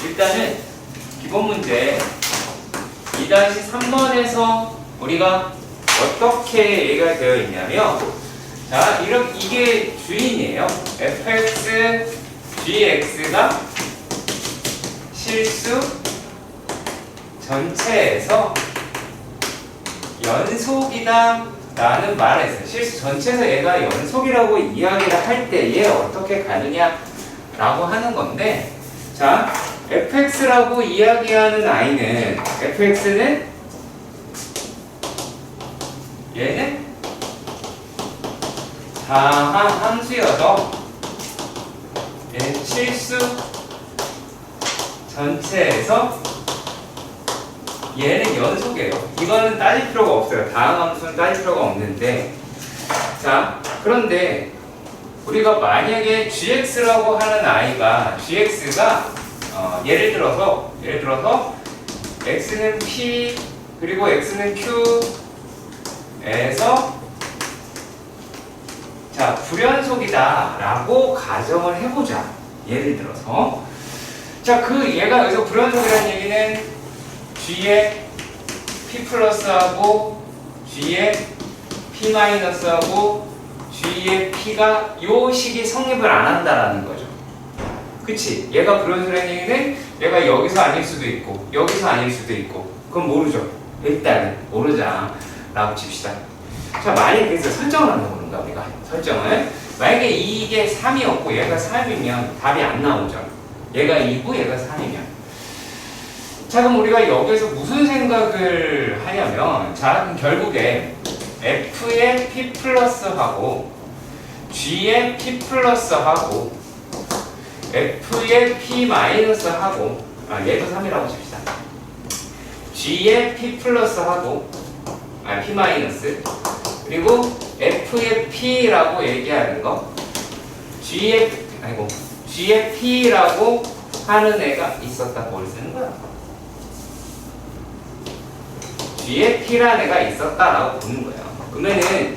일단은 기본 문제 2-3번에서 우리가 어떻게 얘기가 되어 있냐면, 자, 이게 주인이에요. fx, gx가 실수 전체에서 연속이다 라는 말을 했어요. 실수 전체에서 얘가 연속이라고 이야기를 할 때에 어떻게 가느냐 라고 하는 건데, 자, fx라고 이야기하는 아이는, fx는 얘는 다한 함수여서 얘는 실수 전체에서 얘는 연속이에요. 이거는 따질 필요가 없어요. 다음 함수는 따질 필요가 없는데, 자, 그런데 우리가 만약에 gx라고 하는 아이가, gx가 예를 들어서 x는 p 그리고 x는 q에서 자, 불연속이다 라고 가정을 해보자. 예를 들어서, 자, 얘가 여기서 불연속이라는 얘기는 g의 p 플러스하고 g의 p 마이너스하고 g의 p가 요 식이 성립을 안 한다라는 거죠. 그치? 얘가 불연속이라는 얘기는 얘가 여기서 아닐 수도 있고 여기서 아닐 수도 있고, 그건 모르죠. 일단은 모르자 라고 칩시다. 자, 만약에 그래서 설정을 한다고 그런가, 우리가 설정을, 만약에 이게 3이었고 얘가 3이면 답이 안 나오죠. 얘가 2고 얘가 3이면. 자, 그럼 우리가 여기서 무슨 생각을 하냐면, 자, 그럼 결국에 f의 p 플러스하고 g의 p 플러스하고 f의 p 마이너스하고, 얘도 3이라고 칩시다. g의 p 플러스하고 p 마이너스, 그리고 f의 p라고 얘기하는 거, g의 p라고 하는 애가 있었다. 뭘 쓰는 거야? g의 p라는 애가 있었다라고 보는 거예요. 그러면은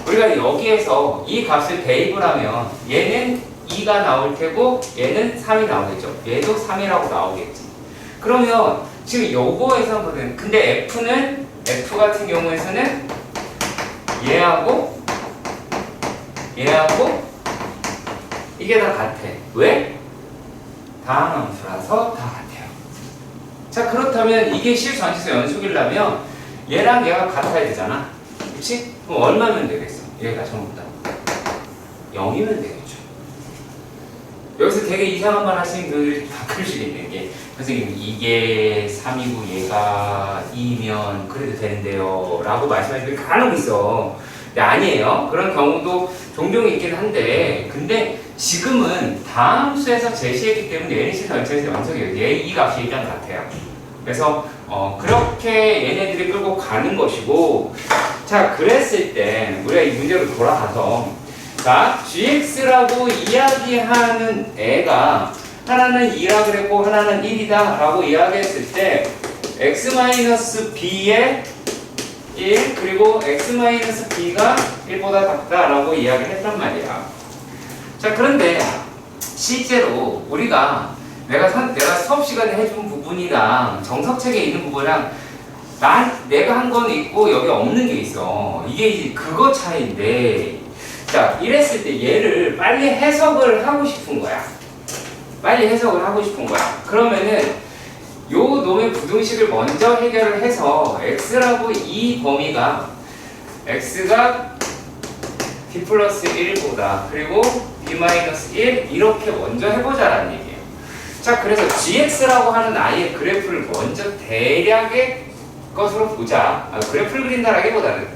우리가 여기에서 이 값을 대입을 하면 얘는 2가 나올 테고 얘는 3이 나오겠죠. 얘도 3이라고 나오겠지. 그러면 지금 요거에서 보면, 근데 F 같은 경우에서는 얘하고 이게 다 같아. 왜? 다항 함수라서 다 같아요. 자, 그렇다면 이게 실수 전체에서 연속이려면 얘랑 얘가 같아야 되잖아. 그치? 그럼 얼마면 되겠어? 얘가 전부 다 0이면 되겠죠. 여기서 되게 이상한 말 하시는 분들이 가끔씩 있는 게, 선생님 이게 3이고 얘가 2면 그래도 되는데요 라고 말씀하시는 분이 간혹 있어. 근데 아니에요. 그런 경우도 종종 있긴 한데, 근데 지금은 다음 수에서 제시했기 때문에 얘네 실 전체에서 연속이에요. 얘 이 값이 일단 같아요. 그래서 그렇게 얘네들이 끌고 가는 것이고, 자, 그랬을 때 우리가 이 문제로 돌아가서, 자, gx라고 이야기하는 애가 하나는 2라 그랬고 하나는 1이다 라고 이야기했을 때 x-b의 1 그리고 x-b가 1보다 작다 라고 이야기를 했단 말이야. 자, 그런데 실제로 우리가 내가 수업 시간에 해준 부분이랑 정석책에 있는 부분이랑 내가 한 건 있고 여기 없는 게 있어. 이게 이제 그거 차이인데, 자, 이랬을 때 얘를 빨리 해석을 하고 싶은 거야. 그러면은 요 놈의 부등식을 먼저 해결을 해서 x라고 이 범위가 x가 b 플러스 1보다 그리고 b 마이너스 1 이렇게 먼저 해보자라는 얘기예요. 자, 그래서 gx라고 하는 아이의 그래프를 먼저 대략의 것으로 보자. 그래프를 그린다라기보다는,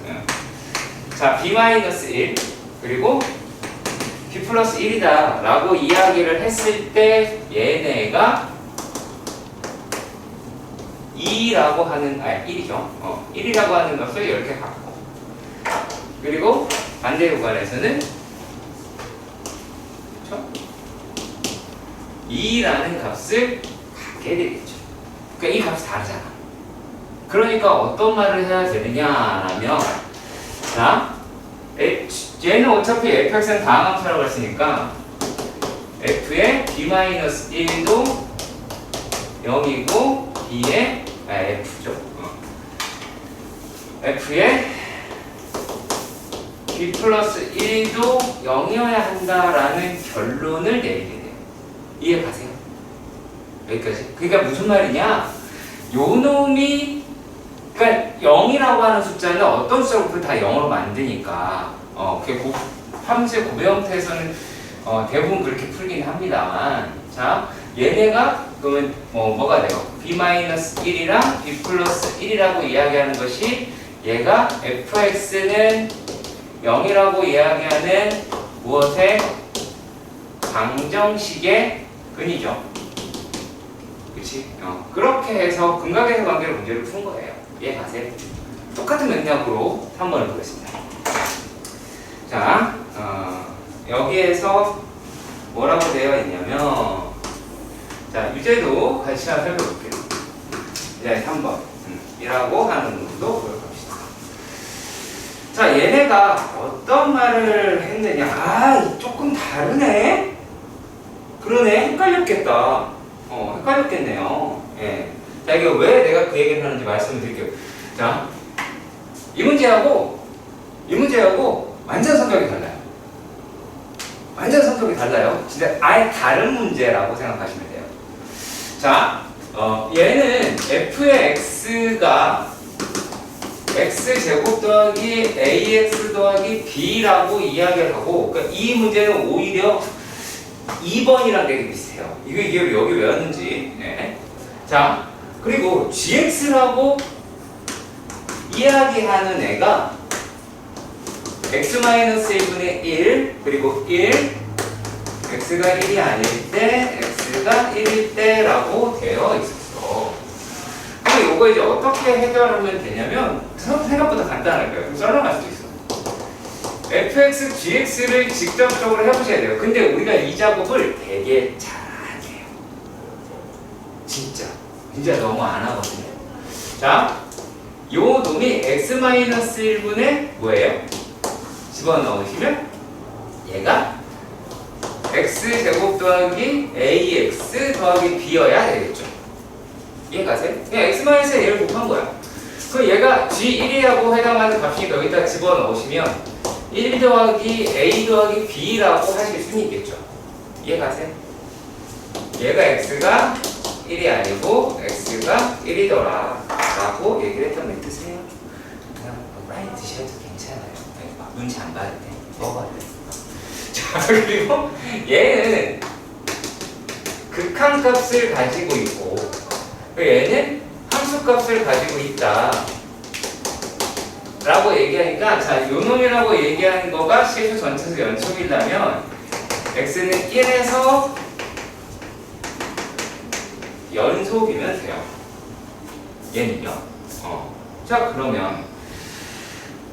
자, b 마이너스 1 그리고 b 플러스 1이다 라고 이야기를 했을 때 얘네가 2라고 하는, 1이죠. 1이라고 하는 값을 이렇게 갖고, 그리고 반대 구간에서는 2라는 값을 갖게 되겠죠. 그러니까 이 값이 다르잖아. 그러니까 어떤 말을 해야 되느냐라면, 자, 얘는 어차피 fx는 다항함수라고 했으니까 f의 b-1도 0이고 B에 F죠. F에 B 플러스 1도 0이어야 한다라는 결론을 내리게 돼요. 이해 가세요? 여기까지. 그러니까 무슨 말이냐? 요 놈이 그러니까 0이라고 하는 숫자는 어떤 숫자부터 다 0으로 만드니까 그게 함수의 고배 형태에서는 대부분 그렇게 풀긴 합니다만 자 얘네가 그러면 뭐가 돼요? B-1이랑 B 플러스 1이라고 이야기하는 것이 얘가 fx는 0이라고 이야기하는 무엇의 방정식의 근이죠. 그치? 그렇게 해서 근각에서 관계로 문제를 푼 거예요. 이해 가세요? 똑같은 맥락으로 3번을 보겠습니다. 자, 여기에서 뭐라고 되어 있냐면 자, 유제도 같이 한번 살펴볼게요. 이제 3번 이라고 하는 놈도 보여봅시다. 자, 얘네가 어떤 말을 했느냐. 조금 다르네? 그러네. 헷갈렸겠다. 헷갈렸겠네요. 예. 자, 이게 왜 내가 그 얘기를 하는지 말씀을 드릴게요. 자, 이 문제하고 완전 성격이 달라요. 완전 성격이 달라요. 진짜 아예 다른 문제라고 생각하시면 돼요. 자, 얘는 f의 x가 x제곱 더하기 ax 더하기 b라고 이야기를 하고 그러니까 이 문제는 오히려 2번이랑 되게 비슷해요. 이게 여기 왜 왔는지. 네. 자, 그리고 gx라고 이야기하는 애가 x-1분의 1 그리고 1 x가 1이 아닐 때 x가 1일 때라고 되어 있었어. 그럼 이거 이제 어떻게 해결하면 되냐면 생각보다 간단할 거예요. 썰어갈 수도 있어. fx, gx를 직접적으로 해보셔야 돼요. 근데 우리가 이 작업을 되게 잘해요. 진짜 너무 안 하거든요. 자, 요 놈이 x-1분의 뭐예요? 집어넣으시면 얘가 x제곱 더하기 ax 더하기 b여야 되겠죠. 이해 가세요? 그냥 x-에 얘를 곱한 거야. 그럼 얘가 g1이라고 해당하는 값이니까 여기다 집어넣으시면 1 더하기 a 더하기 b라고 하실 수는 있겠죠. 이해 가세요? 얘가 x가 1이 아니고 x가 1이더라 라고 얘기를 했던 게 뜻이에요. 그냥 많이 드셔도 괜찮아요. 눈치 안 봐도 돼. 먹어야 돼. 자, 그리고 얘는 극한값을 가지고 있고 얘는 함수값을 가지고 있다 라고 얘기하니까 자, 요 놈이라고 얘기하는 거가 실수 전체에서 연속이라면 x는 1에서 연속이면 돼요. 얘는요. 자, 그러면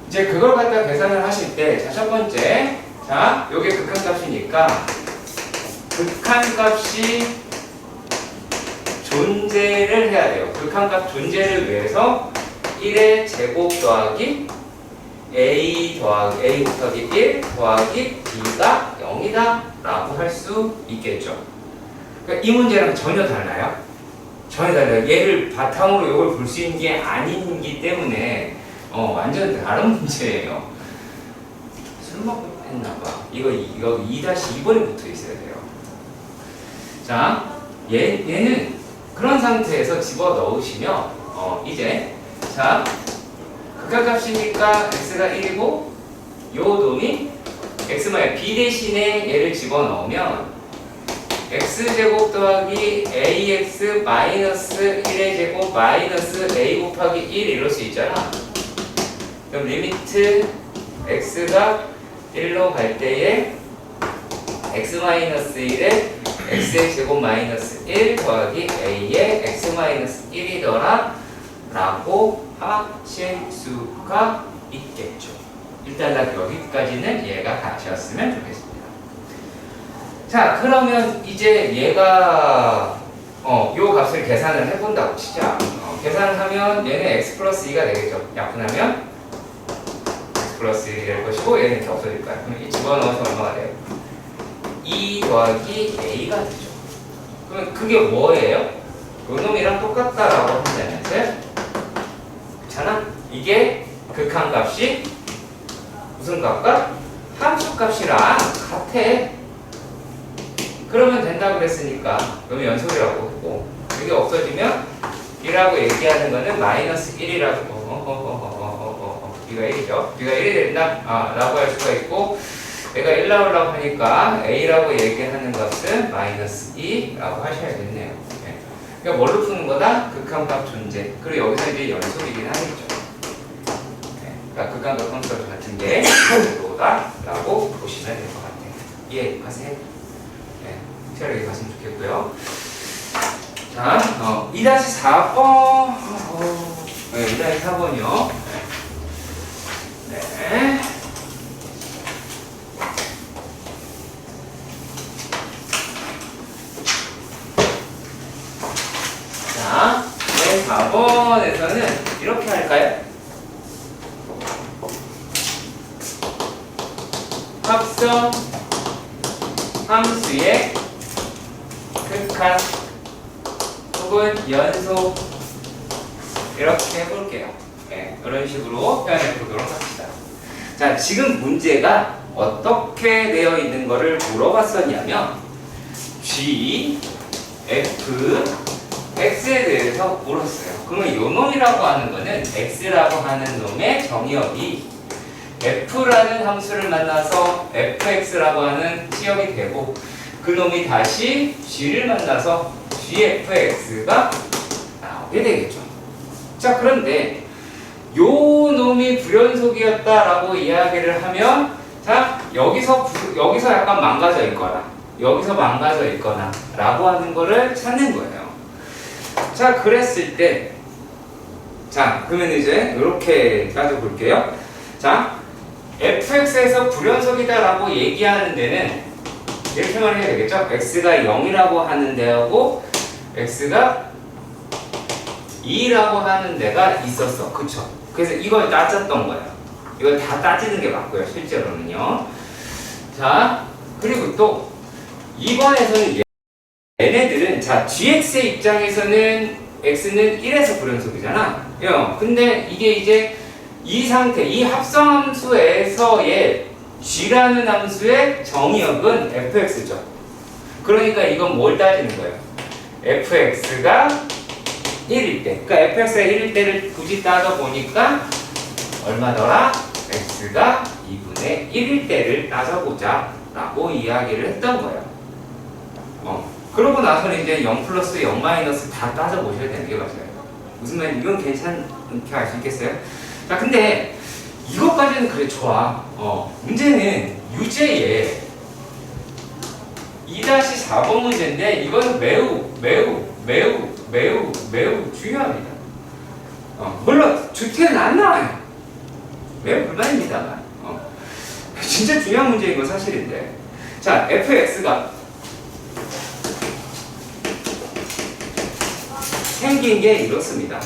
이제 그걸 갖다 계산을 하실 때 자, 첫 번째 자, 요게 극한값이니까 극한값이 존재를 해야 돼요. 극한값 존재를 위해서 1의 제곱 더하기 a 곱하기 1 더하기 b가 0이다 라고 할 수 있겠죠. 그러니까 이 문제랑 전혀 달라요. 전혀 달라요. 얘를 바탕으로 이걸 볼 수 있는 게 아니기 때문에 완전 다른 문제예요. 술 먹고 했나봐. 이거 2-2번에 붙어 있어야 돼요. 자, 얘는 그런 상태에서 집어 넣으시면 이제 자, 극한값이니까 x가 1이고 요 놈이 x만 b 대신에 얘를 집어 넣으면 x제곱 더하기 ax 마이너스 1의 제곱 마이너스 a 곱하기 1 이럴 수 있잖아. 그럼 리미트 x가 1로 갈 때에 x 마이너스 1에 x의 제곱 마이너스 1 더하기 a의 x 마이너스 1이더라 라고 하실 수가 있겠죠. 일단 여기까지는 이해가 가셨으면 좋겠습니다. 자, 그러면 이제 얘가 요 값을 계산을 해본다고 치자. 계산을 하면 얘는 x 플러스 2가 되겠죠. 약분하면 x 플러스 1이 될 것이고 얘는 이렇게 없어질 거야. 그럼 이 집어넣어서 얼마가 돼요? 2 더하기 a가 되죠. 그럼 그게 뭐예요? 요 놈이랑 똑같다라고 한다면서요? 괜찮아? 이게 극한값이 무슨 값과? 함수값이랑 같아. 그러면 된다고 그랬으니까 그러면 연속이라고 했고, 이게 없어지면 B라고 얘기하는 거는 마이너스 1이라고. B가 1이죠. B가 1이 된다 라고 할 수가 있고, 얘가 1 나오려고 하니까 A라고 얘기하는 값은 마이너스 2라고 하셔야겠네요. 네. 그러니까 뭘로 푸는 거다? 극한값 존재. 그리고 여기서 이제 연속이긴 하겠죠. 네. 그러니까 극한값 함수가 같은 게 이거다 라고 보시면 될 것 같아요. 이해하세요? 네. 체력이 갔으면 좋겠고요. 자, 2-4번. 네, 2-4번이요. 네. 자, 4번에서는 이렇게 할까요? 합성 함수의 극한 혹은 연속 이렇게 해볼게요. 네, 이런 식으로 표현해 보도록 합시다. 자, 지금 문제가 어떻게 되어 있는 거를 물어봤었냐면 G, F, X에 대해서 물었어요. 그러면 요 놈이라고 하는 거는 X라고 하는 놈의 정의역이 F라는 함수를 만나서 FX라고 하는 치역이 되고, 그 놈이 다시 G를 만나서 GFX가 나오게 되겠죠. 자, 그런데 요 놈이 불연속이었다라고 이야기를 하면, 자, 여기서 약간 망가져 있거나 여기서 망가져 있거나 라고 하는 거를 찾는 거예요. 자, 그랬을 때, 자, 그러면 이제 이렇게 따져볼게요. 자, fx에서 불연속이다라고 얘기하는 데는 이렇게 말해야 되겠죠? x가 0이라고 하는 데하고 x가 2라고 하는 데가 있었어. 그쵸? 그래서 이걸 따졌던 거예요. 이걸 다 따지는 게 맞고요, 실제로는요. 자, 그리고 또 이번에서는 얘네들은, 자, gx의 입장에서는 x는 1에서 불연속이잖아. 근데 이게 이제 이 상태, 이 합성함수에서의 g라는 함수의 정의역은 fx죠. 그러니까 이건 뭘 따지는 거예요? fx가 1일 때. 그러니까 fx가 1일 때를 굳이 따져보니까 얼마더라? x가 2분의 1일 때를 따져보자 라고 이야기를 했던 거예요. 그러고 나서는 이제 0 플러스 0 마이너스 다 따져보셔야 되는 게 맞아요. 무슨 말인지 이건 괜찮게 알 수 있겠어요? 자, 근데 이것까지는 그래, 좋아. 문제는 유제에 2-4번 문제인데 이거는 매우 중요합니다. 물론 주택은 안 나와요. 매우 불만입니다만. 진짜 중요한 문제인 건 사실인데. 자, fx가 생긴 게 이렇습니다.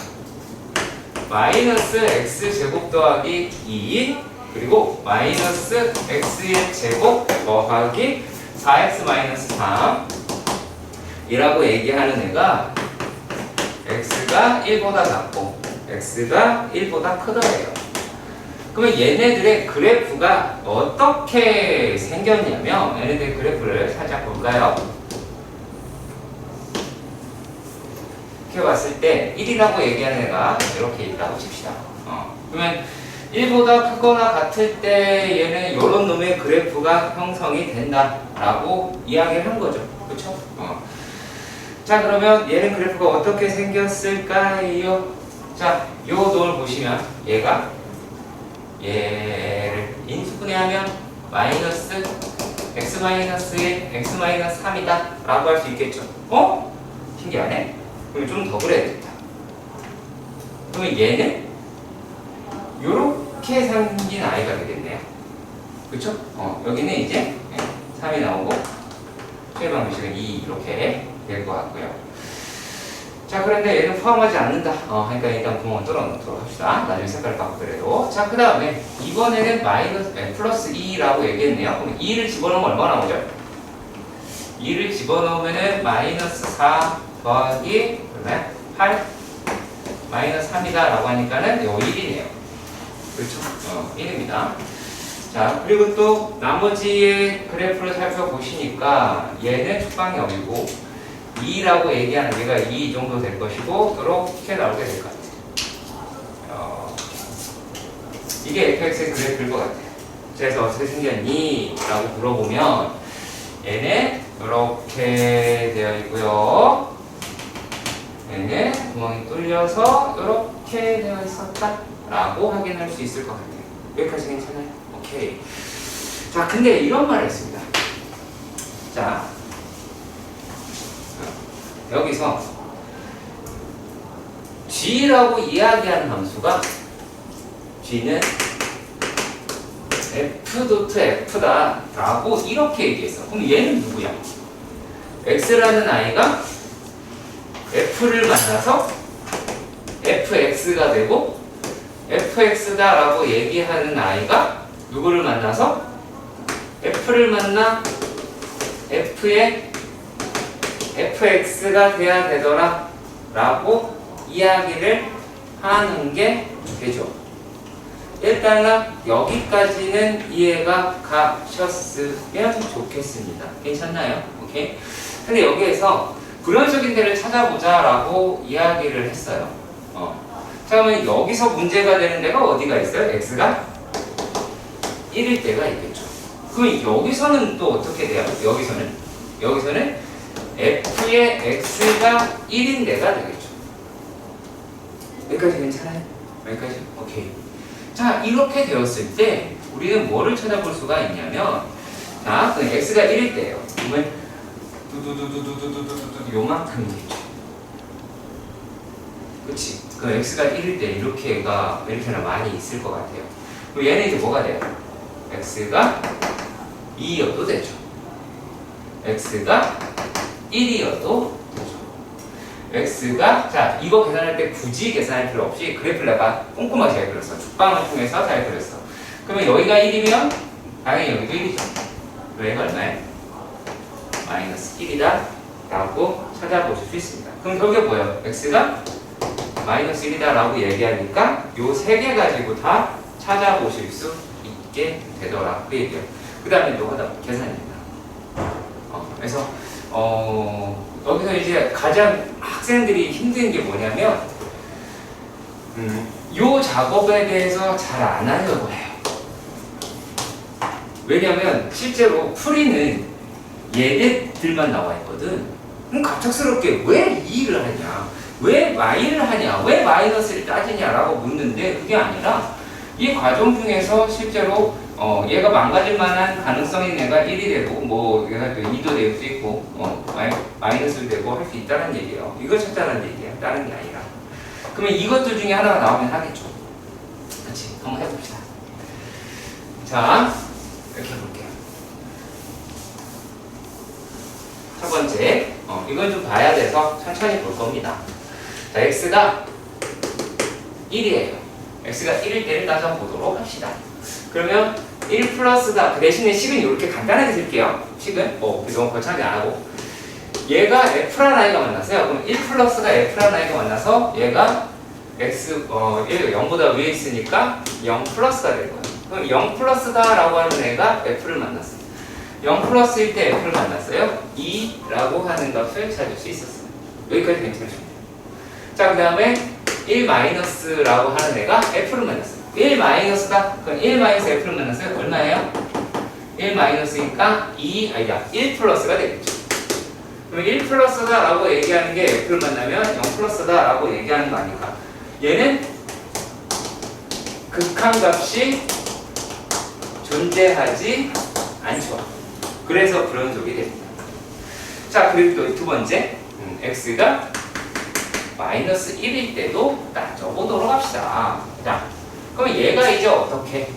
마이너스 x제곱 더하기 2 그리고 마이너스 x의 제곱 더하기 4x 마이너스 3 이라고 얘기하는 애가 x가 1보다 작고 x가 1보다 크더래요. 그러면 얘네들의 그래프가 어떻게 생겼냐면, 얘네들의 그래프를 살짝 볼까요? 이렇게 봤을 때 1이라고 얘기하는 애가 이렇게 있다고 칩시다. 그러면 1보다 크거나 같을 때 얘는 이런 놈의 그래프가 형성이 된다라고 이야기를 한 거죠. 그렇죠? 자, 그러면 얘는 그래프가 어떻게 생겼을까요? 자, 요 놈을 보시면 얘가 얘를 인수분해하면 마이너스 x 마이너스 1, x 마이너스 3이다 라고 할 수 있겠죠. 신기하네. 그럼 좀 더 그려야겠다. 그러면 얘는 요렇게 생긴 아이가 되겠네요. 그쵸? 여기는 이제 3이 나오고 최대 방정식은 2 이렇게 될 것 같고요. 자, 그런데 얘는 포함하지 않는다. 그러니까 일단 구멍을 뚫어놓도록 합시다. 나중에 색깔을 바꾸더라도. 자, 그 다음에 이번에는 플러스 2라고 얘기했네요. 그럼 2를 집어넣으면 얼마 나오죠? 2를 집어넣으면은 마이너스 4 더하기 그러면 8 마이너스 3이다 라고 하니까는 요 1이네요. 그렇죠? 1입니다. 자, 그리고 또 나머지의 그래프를 살펴보시니까 얘는 축방이 0이고 2라고 얘기하는 얘가 2 정도 될 것이고 이렇게 나오게 될 것 같아요. 이게 fx의 그래프일 것 같아요. 그래서 어떻게 생겼니? 라고 물어보면 얘는 이렇게 되어 있고요. 얘는 구멍이 뚫려서 이렇게 되어 있었다 라고 확인할 수 있을 것 같아요. 여기까지 괜찮아요? 오케이. 자, 근데 이런 말을 했습니다. 자, 여기서 g라고 이야기하는 함수가 g는 f.f다 라고 이렇게 얘기했어. 그럼 얘는 누구야? x라는 아이가 f를 만나서 fx가 되고 fx다 라고 얘기하는 아이가 누구를 만나서 f를 만나 f의 fx가 돼야 되더라 라고 이야기를 하는 게 되죠. 일단 여기까지는 이해가 가셨으면 좋겠습니다. 괜찮나요? 오케이. 근데 여기에서 불연속인 데를 찾아보자 라고 이야기를 했어요. 자, 그러면 여기서 문제가 되는 데가 어디가 있어요? x가 1일 때가 있겠죠. 그럼 여기서는 또 어떻게 돼요? 여기서는 f의 x가 1인 데가 되겠죠. 여기까지 괜찮아요? 여기까지? 오케이. 자, 이렇게 되었을 때 우리는 뭐를 찾아볼 수가 있냐면, 자, 그 x가 1일 때예요. 그러면 요만큼이겠죠. 그치? 그 x가 1일 때 이렇게나 많이 있을 것 같아요. 그럼 얘는 이제 뭐가 돼요? x가 2여도 되죠. x가 1이어도 되죠. x가, 자, 이거 계산할 때 굳이 계산할 필요 없이 그래프를 내가 꼼꼼하게 잘 그렸어. 축방을 통해서 잘 그렸어. 그러면 여기가 1이면 당연히 여기도 1이죠. 여기가 얼마예요? 마이너스 1이다 라고 찾아보실 수 있습니다. 그럼 결국에 뭐예요? x가 마이너스 1이다 라고 얘기하니까 요 세 개 가지고 다 찾아보실 수 있게 되더라 그 얘기예요. 그 다음에 요거다 계산입니다. 그래서 여기서 이제 가장 학생들이 힘든 게 뭐냐면 요 작업에 대해서 잘 안 하려고 해요. 왜냐면 실제로 풀이는 얘네들만 나와 있거든. 그럼 갑작스럽게 왜 2를 하냐, 왜 y를 하냐, 왜 마이너스를 따지냐라고 묻는데, 그게 아니라 이 과정 중에서 실제로 얘가 망가질 만한 가능성이 내가 1이 되고 뭐 얘가 또 2도 될 수 있고 마이너스도 되고 할 수 있다는 얘기예요. 이걸 찾자는 얘기예요. 다른 게 아니라. 그러면 이것들 중에 하나가 나오면 하겠죠. 그렇지? 한번 해봅시다. 자, 이렇게 해볼게요. 첫 번째, 이건 좀 봐야 돼서 천천히 볼 겁니다. 자, x가 1이에요. x가 1일 때를 따져보도록 합시다. 그러면 1 플러스다. 그 대신에 식은 이렇게 간단하게 쓸게요. 식은 너무 거창하게 안 하고, 얘가 f라는 아이가 만났어요. 그럼 1 플러스가 f라는 아이가 만나서 얘가 x, 얘가 0보다 위에 있으니까 0 플러스가 될 거예요. 그럼 0 플러스다 라고 하는 애가 f를 만났어요. 0 플러스일 때 f를 만났어요. 2라고 하는 값을 찾을 수 있었어요. 여기까지 괜찮으십니다. 자, 그 다음에 1 마이너스라고 하는 애가 f를 만났어요. 1 마이너스다. 그럼 1 마이너스 f를 만났어요. 얼마예요? 1 마이너스니까 1 플러스가 되겠죠. 그럼 1 플러스다 라고 얘기하는 게 f를 만나면 0 플러스다 라고 얘기하는 거 아닐까? 얘는 극한값이 존재하지 않죠. 그래서 불연속이 됩니다. 자, 그리고 또 두 번째, x가 마이너스 1일 때도 따져보도록 합시다. 자, 그럼 얘가 이제 어떻게?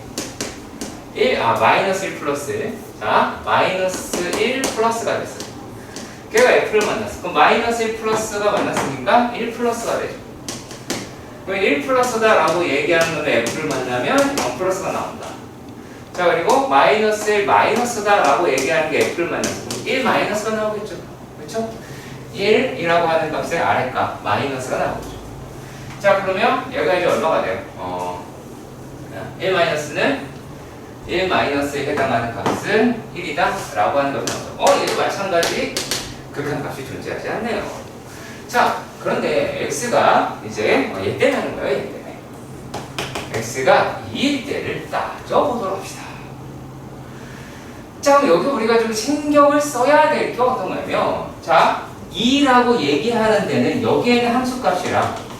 마이너스 1 플러스. 자, 마이너스 1 플러스가 됐어요. 걔가 f를 만났어. 그럼 마이너스 1 플러스가 만났으니까 1 플러스가 되죠. 그럼 1 플러스다 라고 얘기하는 거는 f를 만나면 0 플러스가 나온다. 자, 그리고 마이너스 1 마이너스다 라고 얘기하는 게 f를 만나서 1 마이너스가 나오겠죠. 그렇죠? 1이라고 하는 값의 아래값 마이너스가 나오죠. 자, 그러면 얘가 이제 얼마가 돼요? 1 마이너스는 1 마이너스에 해당하는 값은 1이다 라고 하는 것이 나오죠. 얘도 마찬가지 극한값이 존재하지 않네요. 자, 그런데 x가 이제 얘 때문에 하는 거예요. 얘 때문에 x가 2일 때를 따져보도록 합시다. 자, 그럼 여기 우리가 좀 신경을 써야 될 게 어떤 거냐면, 자, 2라고 얘기하는 데는 여기에는 함수값이랑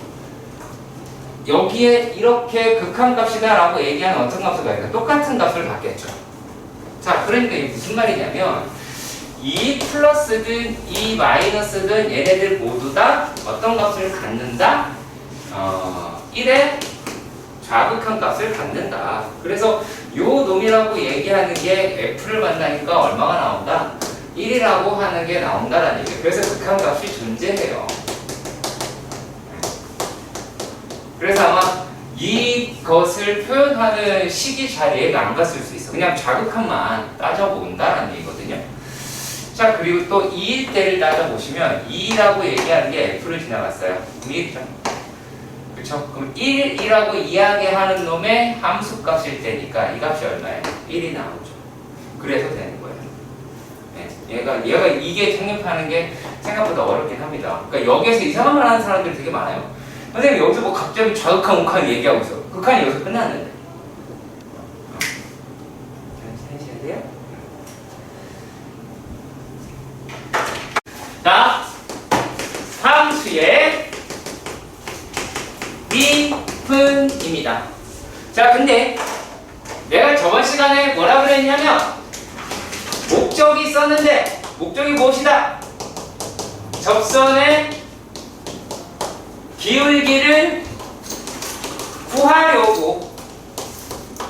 여기에 이렇게 극한값이다 라고 얘기하는 어떤 값을 갖니까 똑같은 값을 갖겠죠. 자, 그러니까 이게 무슨 말이냐면 2 플러스든 2 마이너스든 얘네들 모두 다 어떤 값을 갖는다? 1의 좌극한 값을 갖는다. 그래서 요 놈이라고 얘기하는 게 f를 만나니까 얼마가 나온다? 1이라고 하는 게 나온다라는 얘기예요. 그래서 극한 값이 존재해요. 그래서 아마 이것을 표현하는 식이 잘 안 갔을 수 있어. 그냥 좌극한만 따져본다라는 얘기거든요. 자, 그리고 또 2일 때를 따져보시면 2라고 얘기하는 게 f를 지나갔어요. 그럼 1이죠. 그쵸? 그럼 1이라고 이야기하는 놈의 함수값일 때니까 이 값이 얼마예요? 1이 나오죠. 그래서 되는 거예요. 네, 얘가 이게 성립하는 게 생각보다 어렵긴 합니다. 그러니까 여기에서 이상한 말 하는 사람들이 되게 많아요. 선생님 여기서 뭐 갑자기 좌극한 우극한 얘기하고 있어. 극한이 여기서 끝났는데. 잠시만요. 돼요? 자, 함수의 미분입니다. 자, 근데 내가 저번 시간에 뭐라 그랬냐면 목적이 있었는데 목적이 무엇이다? 접선의 기울기를 구하려고,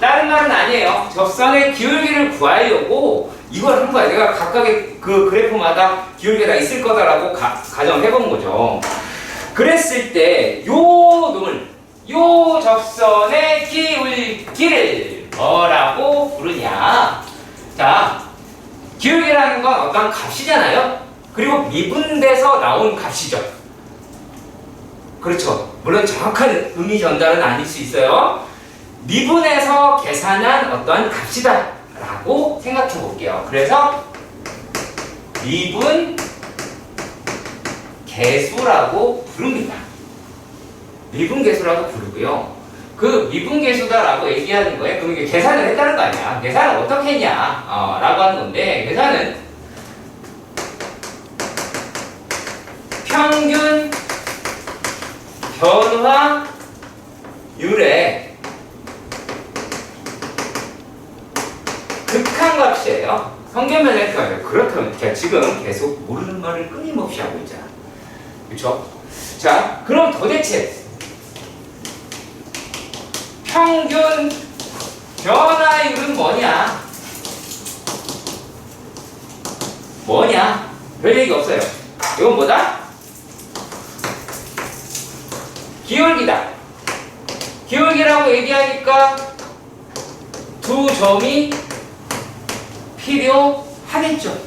다른 말은 아니에요. 접선의 기울기를 구하려고 이걸 한 거야. 내가 각각의 그 그래프마다 기울기가 있을 거다라고 가정해 본 거죠. 그랬을 때 요 놈을, 요 접선의 기울기를 뭐라고 부르냐? 자, 기울기라는 건 어떤 값이잖아요. 그리고 미분돼서 나온 값이죠. 그렇죠. 물론 정확한 의미 전달은 아닐 수 있어요. 미분해서 계산한 어떠한 값이다 라고 생각해 볼게요. 그래서 미분 계수라고 부릅니다. 미분 계수라고 부르고요. 그 미분 계수다라고 얘기하는 거예요. 그럼 이게 계산을 했다는 거 아니야. 계산을 어떻게 했냐 라고 하는 건데, 계산은 평균 변화율의 극한값이에요. 성견면 F예요. 그렇다면 제가 지금 계속 모르는 말을 끊임없이 하고 있잖아. 그렇죠? 자, 그럼 도대체 평균 변화율은 뭐냐? 뭐냐? 별 얘기 없어요. 이건 뭐다? 기울기다. 기울기라고 얘기하니까 두 점이 필요하겠죠.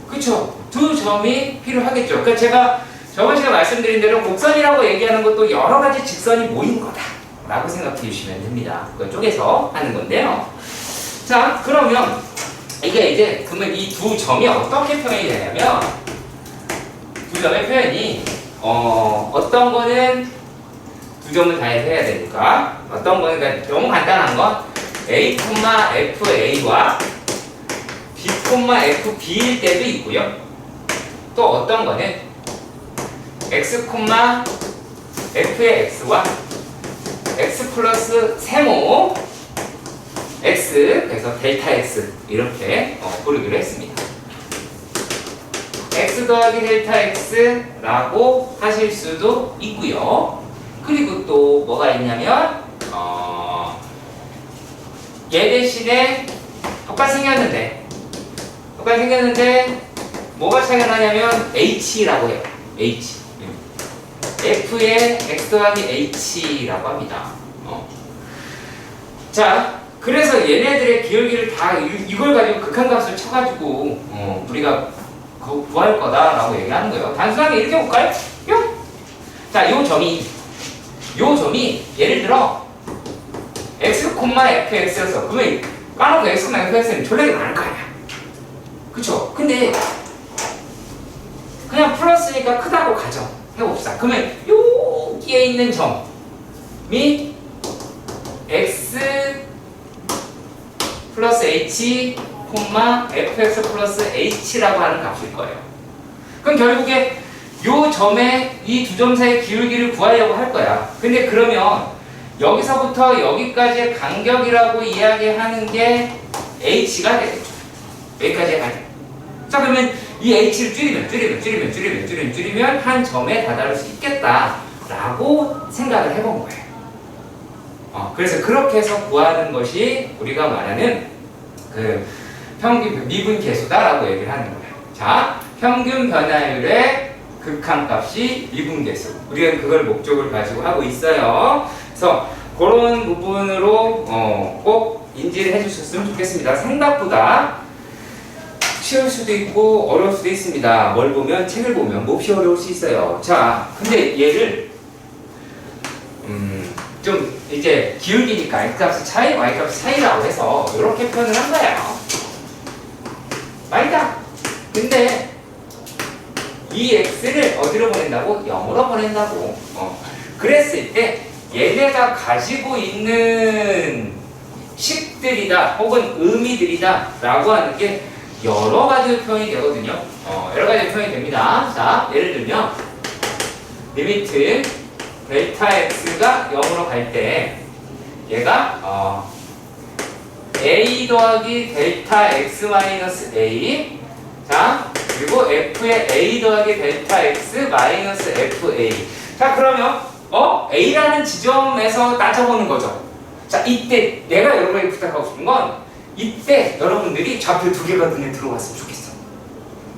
그쵸? 두 점이 필요하겠죠. 그러니까 제가 저번 시간에 말씀드린 대로 곡선이라고 얘기하는 것도 여러 가지 직선이 모인 거다 라고 생각해 주시면 됩니다. 그걸 쪼개서 하는 건데요. 자, 그러면 이게 이제 그러면 이 두 점이 어떻게 표현이 되냐면, 두 점의 표현이 어떤 거는 두 점을 다 해야 되니까, 어떤 거는 그러니까 너무 간단한 건 A, FA와 B, FB일 때도 있고요. 또 어떤 거는 X, F의 X와 X 플러스 세모 X, 그래서 델타 X 이렇게 부르기로 했습니다. X 더하기 델타 X라고 하실 수도 있고요. 그리고 또 뭐가 있냐면 얘 대신에 똑같이 생겼는데 뭐가 차이가 나냐면 H라고 해요. H. F의 X 더하기 H라고 합니다. 자, 그래서 얘네들의 기울기를 다 이걸 가지고 극한값을 쳐가지고 우리가 구할 거다라고 얘기하는 거예요. 단순하게 이렇게 볼까요? 뿅! 자, 요 점이 예를 들어 x, fx였어. 그러면 까놓고 x, fx는 졸라게 많을 거 아니야. 그쵸? 근데 그냥 플러스니까 크다고 가정 해봅시다. 그러면 여기에 있는 점이 x 플러스 h, fx 플러스 h라고 하는 값일 거예요. 그럼 결국에 요 점에 이 두 점 사이의 기울기를 구하려고 할 거야. 근데 그러면 여기서부터 여기까지의 간격이라고 이야기하는 게 h가 되겠죠. 여기까지의 간격. 자, 그러면 이 h를 줄이면 한 점에 다다를 수 있겠다라고 생각을 해본 거예요. 그래서 그렇게 해서 구하는 것이 우리가 말하는 그 평균 미분 계수다라고 얘기를 하는 거예요. 자, 평균 변화율의 극한값이 미분 계수. 우리가 그걸 목적을 가지고 하고 있어요. 그래서 그런 부분으로 꼭 인지를 해주셨으면 좋겠습니다. 생각보다 쉬울 수도 있고 어려울 수도 있습니다. 뭘 보면 책을 보면 몹시 어려울 수 있어요. 자, 근데 얘를 좀 이제 기울기니까 x값이 차이, y값이 차이라고 해서 이렇게 표현을 한 거예요. 말이다. 근데 이 x를 어디로 보낸다고? 0으로 보낸다고. 그랬을 때 얘네가 가지고 있는 식들이다 혹은 의미들이다 라고 하는 게 여러 가지 표현이 되거든요. 여러 가지 표현이 됩니다. 자, 예를 들면 리미트 델타 x가 0으로 갈 때 얘가 a 더하기 델타 x 마이너스 a, 자, 그리고 f의 a 더하기 델타 x 마이너스 fa. 자, 그러면 a라는 지점에서 따져보는 거죠. 자, 이때 내가 여러분에게 부탁하고 싶은 건 이때 여러분들이 좌표 두 개가 눈에 들어왔으면 좋겠어.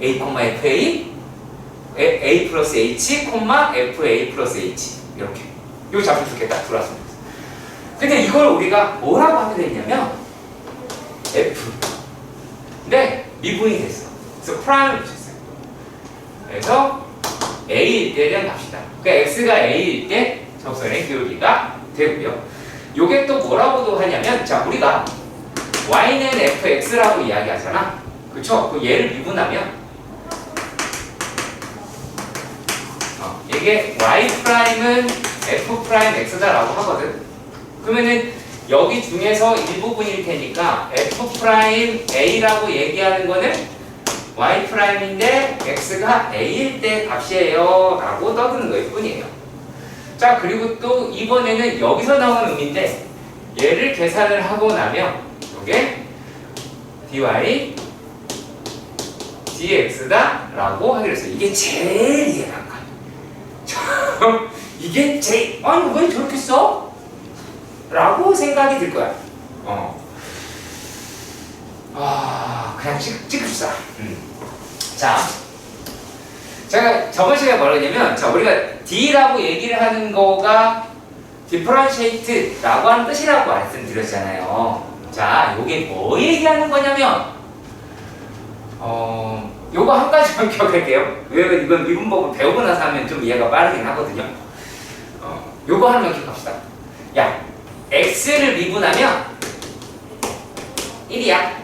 a, fa, a 플러스 h, fa 플러스 h. 이렇게 요 좌표 두 개 딱 들어왔으면 좋겠어. 근데 이걸 우리가 뭐라고 하게 되냐면 f. 근데 미분이 됐어. 그래서 프라임을 붙였어요. 그래서 a일 때에 대한 값이다. 그러니까 x가 a일 때 접선의 기울기가 되고요. 요게 또 뭐라고도 하냐면, 자, 우리가 y는 fx라고 이야기하잖아. 그쵸? 그 얘를 미분하면 이게 y''은 f''x다라고 하거든. 그러면은 여기 중에서 일부분일 테니까 f'a라고 얘기하는 거는 y'인데 x가 a일 때 값이에요 라고 떠드는 거일 뿐이에요. 자, 그리고 또 이번에는 여기서 나오는 의미인데 얘를 계산을 하고 나면 이게 dy dx다 라고 하기로 했어요. 이게 제일 이해가 안 가. 이게 제일, 아니 왜 저렇게 써? 라고 생각이 들 거야. 그냥 찍읍시다. 자, 제가 저번 시간에 뭐라 했냐면, 자, 우리가 D라고 얘기를 하는 거가 differentiate라고 하는 뜻이라고 말씀드렸잖아요. 자, 요게 뭐 얘기하는 거냐면, 요거 한 가지만 기억할게요. 왜냐면 이건 미분법을 배우고 나서 하면 좀 이해가 빠르긴 하거든요. 요거 하나만 기억합시다. 야, x를 미분하면 1이야.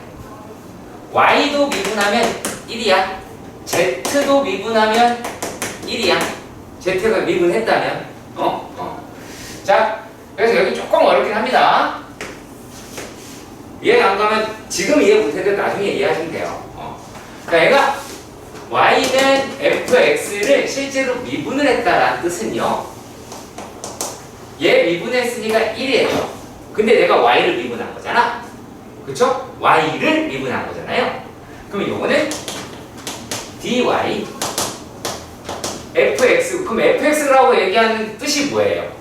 y도 미분하면 1이야. z도 미분하면 1이야. z가 미분했다면. 자, 그래서 여기 조금 어렵긴 합니다. 이해 안 가면 지금 이해 못해도 나중에 이해하시면 돼요. 그러니까 얘가 y는 fx를 실제로 미분을 했다라는 뜻은요, 얘 미분했으니까 1이에요. 근데 내가 y를 미분한 거잖아. 그쵸? y를 미분한 거잖아요. 그럼 요거는 dy fx. 그럼 fx라고 얘기하는 뜻이 뭐예요?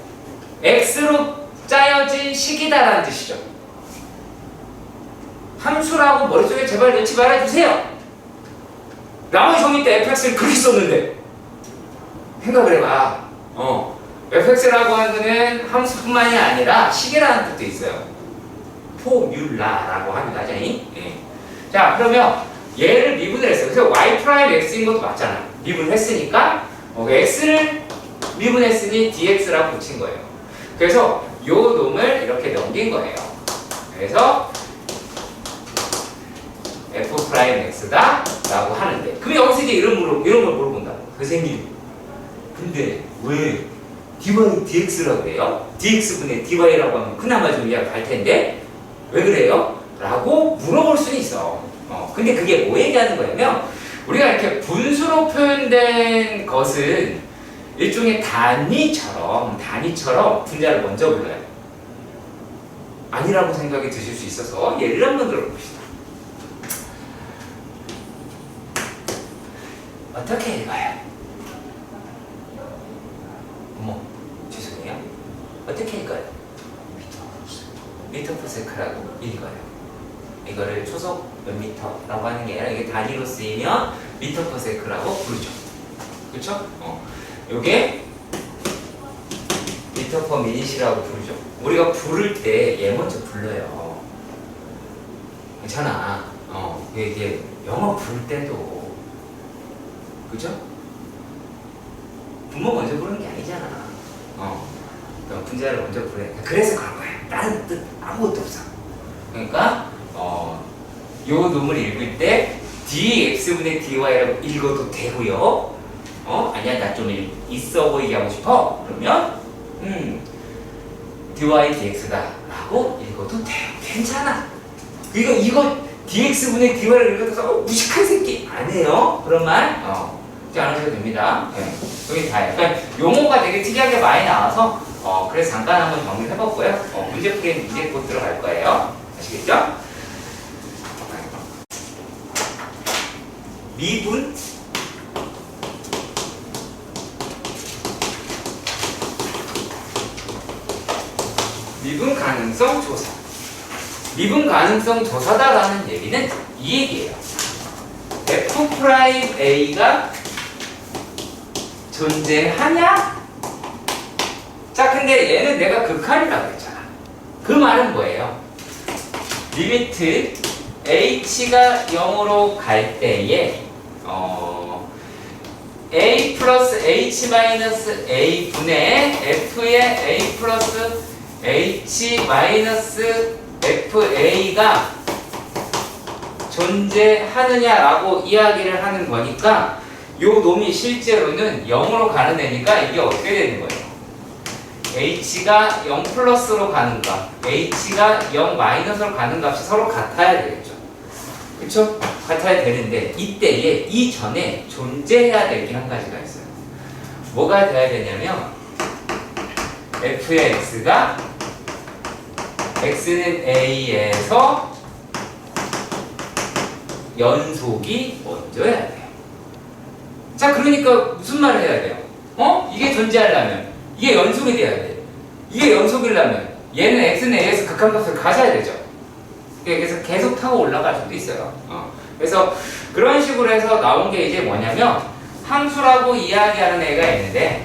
x로 짜여진 식이다라는 뜻이죠. 함수라고 머릿속에 제발 넣지 말아주세요. 라모의 정의 때 fx를 그렇게 썼는데 생각을 해봐. fx라고 하는 거는 함수뿐만이 아니라 식이라는 뜻도 있어요. 포뮬라라고 합니다. 예. 자, 그러면 얘를 미분을 했어요. 그래서 y 프라임 x인 것도 맞잖아. 미분을 했으니까 x를 미분했으니 dx라고 붙인 거예요. 그래서 요 놈을 이렇게 넘긴 거예요. 그래서 f 프라임 x다 라고 하는데, 그럼 여기서 이제 이런 걸 물어본다고. 선생님, 근데 왜 dy dx라고 그래요? dx분의 dy라고 하면 그나마 좀 이해가 갈 텐데 왜 그래요? 라고 물어볼 수는 있어. 근데 그게 뭐 얘기하는 거냐면, 우리가 이렇게 분수로 표현된 것은 일종의 단위처럼 분자를 먼저 불러요. 아니라고 생각이 드실 수 있어서 예를 한번 들어봅시다. 어떻게 읽어요? 어머, 죄송해요. 어떻게 읽어요? 미터 퍼세크라고 읽어요. 이거를 초속 몇 미터라고 하는 게 아니라 이게 단위로 쓰이면 미터 퍼세크라고 부르죠. 그렇죠? 요게 미터 퍼 미닛이라고 부르죠. 우리가 부를 때 얘 먼저 불러요. 괜찮아. 이게 영어 부를 때도, 그죠? 분모 먼저 부르는 게 아니잖아. 분자를 먼저 부르니까. 그래서 그런 거야. 다른 뜻 아무것도 없어. 그러니까 요 놈을 읽을 때 dx분의 dy라고 읽어도 되고요. 아니야, 나 좀 있어 보이게 하고 싶어. 그러면 dy dx다 라고 읽어도 돼요. 괜찮아. 이거 dx분의 dy를 읽어서 무식한 새끼 아니에요. 그런 말 그렇지 않으셔도 됩니다. 네. 여기 다예요. 그러니까 용어가 되게 특이하게 많이 나와서 그래서 잠깐 한번 정리를 해봤고요. 문제 풀이는 이제 곧 들어갈 거예요. 아시겠죠? 미분 가능성 조사. 미분 가능성 조사다라는 얘기는 이 얘기예요. f'A가 존재하냐? 자, 근데 얘는 내가 극한이라고 했잖아. 그 말은 뭐예요? 리미트 h가 0으로 갈 때에 a 플러스 h 마이너스 a 분의 f의 a 플러스 h 마이너스 fa가 존재하느냐라고 이야기를 하는 거니까, 요 놈이 실제로는 0으로 가는 애니까 이게 어떻게 되는 거예요? h가 0 플러스로 가는 값, h가 0 마이너스로 가는 값이 서로 같아야 되겠죠. 그쵸? 같아야 되는데, 이때에 이전에 존재해야 될 게 한 가지가 있어요. 뭐가 돼야 되냐면 f의 x가 x는 a에서 연속이 먼저여야 돼요. 자, 그러니까 무슨 말을 해야 돼요? 이게 존재하려면 이게 연속이 돼야 돼. 이게 연속이려면 얘는 x는 a에서 극한값을 가져야 되죠. 그래서 계속 타고 올라갈 수도 있어요. 그래서 그런 식으로 해서 나온 게 이제 뭐냐면, 함수라고 이야기하는 애가 있는데,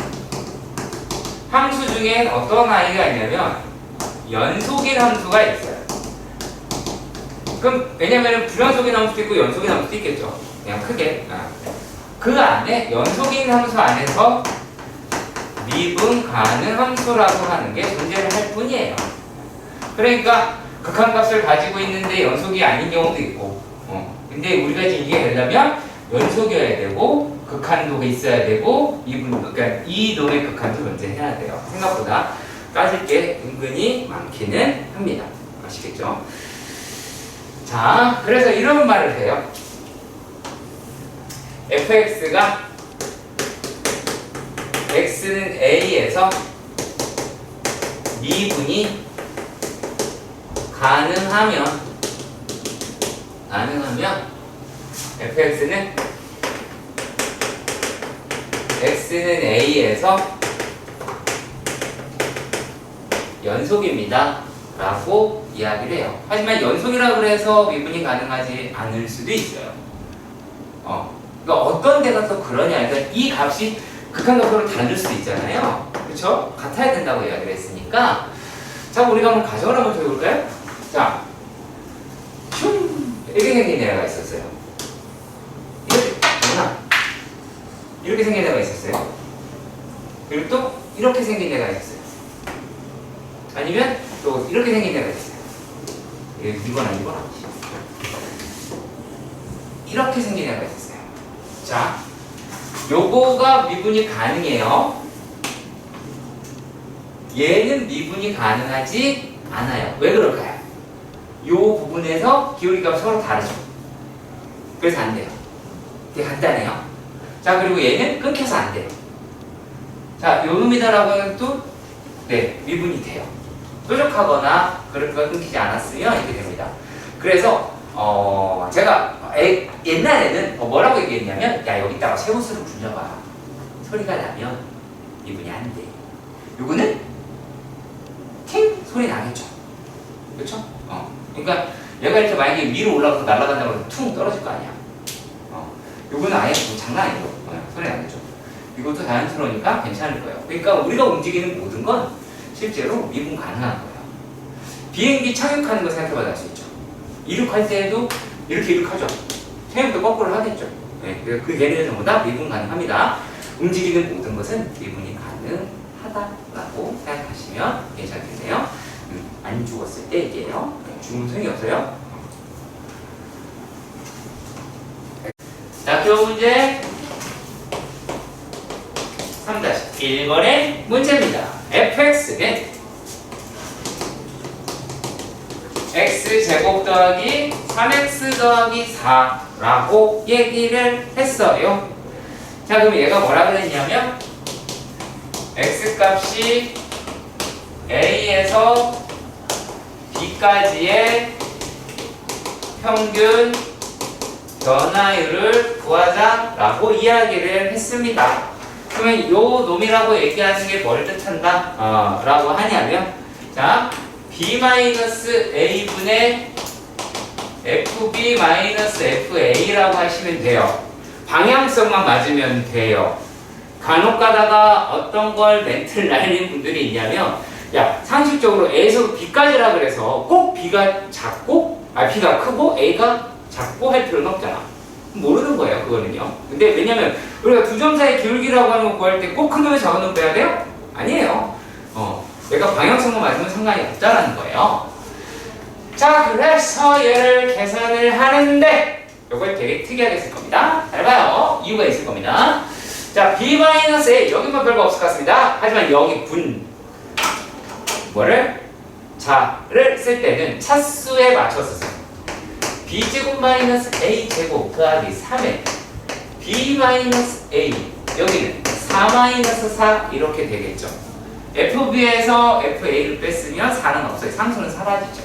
함수 중에 어떤 아이가 있냐면 연속인 함수가 있어요. 그럼 왜냐면 불연속인 함수도 있고 연속인 함수도 있겠죠. 그냥 크게. 그 안에 연속인 함수 안에서 미분 가능 함수라고 하는 게 존재를 할 뿐이에요. 그러니까 극한값을 가지고 있는데 연속이 아닌 경우도 있고, 근데 우리가 지금 이게 되려면 연속이어야 되고 극한도가 있어야 되고 그러니까 이 놈의 극한도 존재해야 돼요. 생각보다 따질 게 은근히 많기는 합니다. 아시겠죠? 자, 그래서 이런 말을 해요. fx가 x는 a에서 미분이 가능하면 fx는 a에서 연속입니다 라고 이야기를 해요. 하지만 연속이라고 해서 미분이 가능하지 않을 수도 있어요. 그러니까 어떤 데가 또 그러냐, 그러니까 이 값이 극한값으로 다를 수도 있잖아요. 그렇죠? 같아야 된다고 이야기를 했으니까, 자, 우리가 한번 가정을 한번 해볼까요? 자, 이렇게 생긴 애가 있었어요. 이렇게 생긴 애가 있었어요. 그리고 또 이렇게 생긴 애가 있었어요. 아니면 또 이렇게 생긴 애가 있어요. 이거나 이렇게 생긴 애가 있었어요. 자, 요거가 미분이 가능해요. 얘는 미분이 가능하지 않아요. 왜 그럴까요? 요 부분에서 기울기가 서로 다르죠. 그래서 안 돼요. 되게 간단해요. 자, 그리고 얘는 끊겨서 안 돼요. 자, 요 놈이다라고 하면 또 네, 미분이 돼요. 뾰족하거나 그렇게 끊기지 않았으면 이렇게 됩니다. 그래서 제가 옛날에는 뭐라고 얘기했냐면, 야, 여기다가 세우수를 굴려봐. 소리가 나면 미분이 안 돼. 요거는 팅 소리 나겠죠. 그렇죠? 그러니까 얘가 이렇게 만약에 위로 올라가서 날아간다고 해서 퉁 떨어질 거 아니야. 요거는 아예 뭐 장난 아니고 소리 나겠죠. 이것도 자연스러우니까 괜찮을 거예요. 그러니까 우리가 움직이는 모든 건 실제로 미분 가능한 거예요. 비행기 착륙하는 거 생각해봐도 알 수 있죠. 이륙할 때에도 이렇게 이륙하죠. 처음부터 거꾸로 하겠죠. 네, 그 얘네들 전부 다 미분 가능합니다. 움직이는 모든 것은 미분이 가능하다라고 생각하시면 괜찮겠네요. 안 죽었을 때 얘기해요. 죽으면 소용이 없어요. 자, 교훈 문제 3-1번의 문제입니다. fx는 x제곱 더하기 3x 더하기 4라고 얘기를 했어요. 자, 그럼 얘가 뭐라 그랬냐면 x값이 a에서 b까지의 평균 변화율을 구하자라고 이야기를 했습니다. 그러면 요 놈이라고 얘기하는 게 뭘 뜻한다? 라고 하냐면, 자, b-a분의 fb-fa라고 하시면 돼요. 방향성만 맞으면 돼요. 간혹 가다가 어떤 걸 멘트를 날리는 분들이 있냐면, 야, 상식적으로 a에서 b까지라 그래서 꼭 b가 작고, b가 크고 a가 작고 할 필요는 없잖아. 모르는 거예요, 그거는요. 근데 왜냐면 우리가 두 점 사이 기울기라고 하는 거 구할 때 꼭 큰 놈에 작은 놈 빼야 돼요? 아니에요. 내가 방향성만 맞으면 상관이 없다라는 거예요. 자, 그래서 얘를 계산을 하는데 이걸 되게 특이하게 쓸 겁니다. 잘 봐요. 이유가 있을 겁니다. 자, b-a 여기만 별거 없을 것 같습니다. 하지만 여기 뭐를? 자를 쓸 때는 차수에 맞춰서 써요. b제곱 마이너스 a제곱 더하기 3에 b 마이너스 a 여기는 4 마이너스 4 이렇게 되겠죠. fb에서 fa를 뺐으면 4는 없어요. 상수는 사라지죠.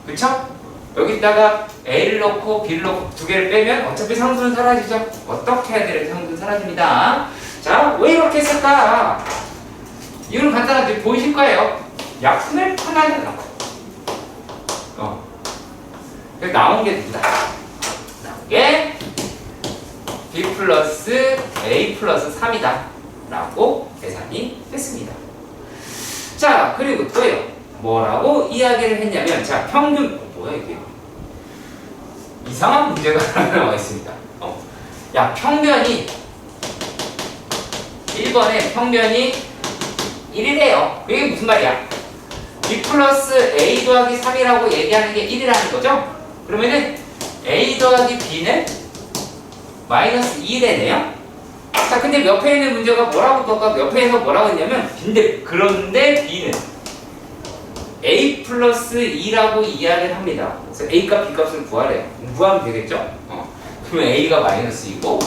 그쵸? 여기다가 a를 넣고 b를 넣고 두 개를 빼면 어차피 상수는 사라지죠. 어떻게 해야 되는지 상수는 사라집니다. 자, 왜 이렇게 했을까? 이유는 간단한데 보이실 거예요. 약분을 편하게 하는 거예요. 나온 게 누구다? 나온 게 b 플러스 a 플러스 3이다 라고 계산이 됐습니다. 자, 그리고 또요, 뭐라고 이야기를 했냐면, 자, 평균, 뭐야 이게 이상한 문제가 나와 있습니다. 야, 평면이 1번에 평면이 1이래요. 그게 무슨 말이야? b 플러스 a 더하기 3이라고 얘기하는 게 1이라는 거죠? 그러면은 a 더하기 b는 마이너스 2되네요. 자, 근데 옆에 있는 문제가 뭐라고 옆에서 뭐라고 했냐면, 그런데 b는 a 플러스 2라고 이야기를 합니다. 그래서 a 값, b 값을 구하래요. 구하면 되겠죠? 그러면 a가 마이너스 2고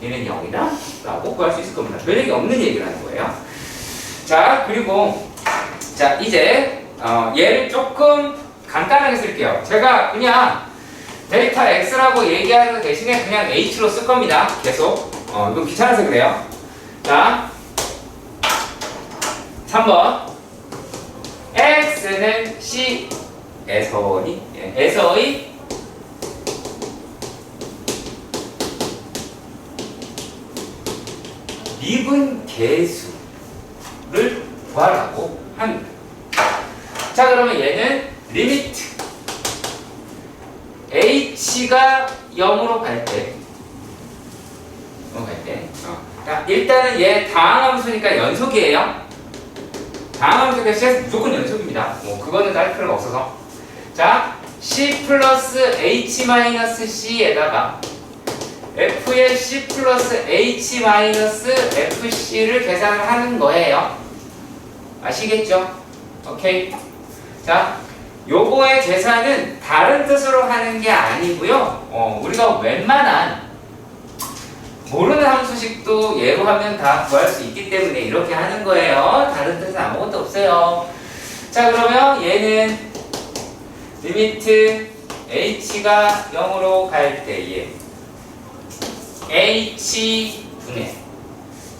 얘는 0이다 라고 구할 수 있을 겁니다. 별 얘기 없는 얘기를 하는 거예요. 자, 그리고 자, 이제 얘를 조금 간단하게 쓸게요. 제가 그냥 데이터 x라고 얘기하는 대신에 그냥 h로 쓸 겁니다. 계속. 이거 귀찮아서 그래요. 자, 3번. x는 C에서의 미분 계수를 구하라고 합니다. 자, 그러면 얘는 리미트 h가 0으로 갈 때, 자, 일단은 얘 다항함수니까 연속이에요. 다항함수니까 C에서 무조건 연속입니다. 뭐 그거는 따질 필요가 없어서. 자, C 플러스 H 마이너스 C에다가 F의 C 플러스 H 마이너스 FC를 계산을 하는 거예요. 아시겠죠? 오케이. 자, 요거의 계산은 다른 뜻으로 하는 게 아니고요. 우리가 웬만한 모르는 함수식도 예로 하면 다 구할 수 있기 때문에 이렇게 하는 거예요. 다른 뜻은 아무것도 없어요. 자, 그러면 얘는 리미트 h가 0으로 갈 때에 h분의,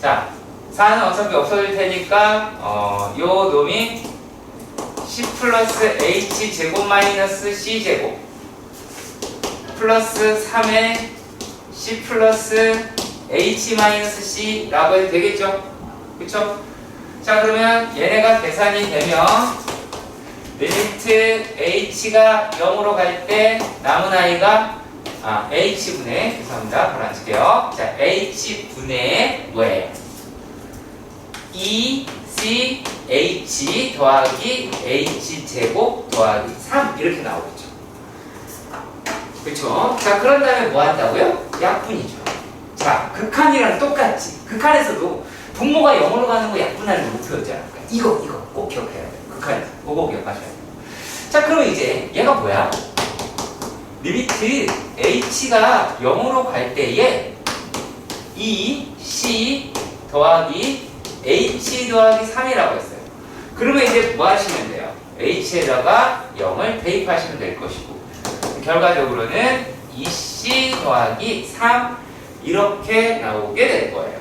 자, 4는 어차피 없어질 테니까 요 놈이 c 플러스 h 제곱 마이너스 c 제곱 플러스 3의 c 플러스 h 마이너스 c라고 해도 되겠죠? 그쵸? 자, 그러면 얘네가 계산이 되면 리미트 h가 0으로 갈 때 남은 아이가 h분의, 죄송합니다. 바로 안 칠게요. 자, h분의 뭐예요? 2ch 더하기 h제곱 더하기 3 이렇게 나오겠죠. 그쵸? 자, 그런 다음에 뭐 한다고요? 약분이죠. 자, 극한이랑 똑같지. 극한에서도 분모가 0으로 가는 거 약분하는 거 못 표현하잖아. 이거 꼭 기억해야 돼요. 극한에서 그거 기억하셔야 돼요. 자, 그럼 이제 얘가 뭐야? 리미트 h가 0으로 갈 때에 2c 더하기 h 더하기 3이라고 했어요. 그러면 이제 뭐 하시면 돼요? h에다가 0을 대입하시면 될 것이고, 결과적으로는 2c 더하기 3 이렇게 나오게 될 거예요.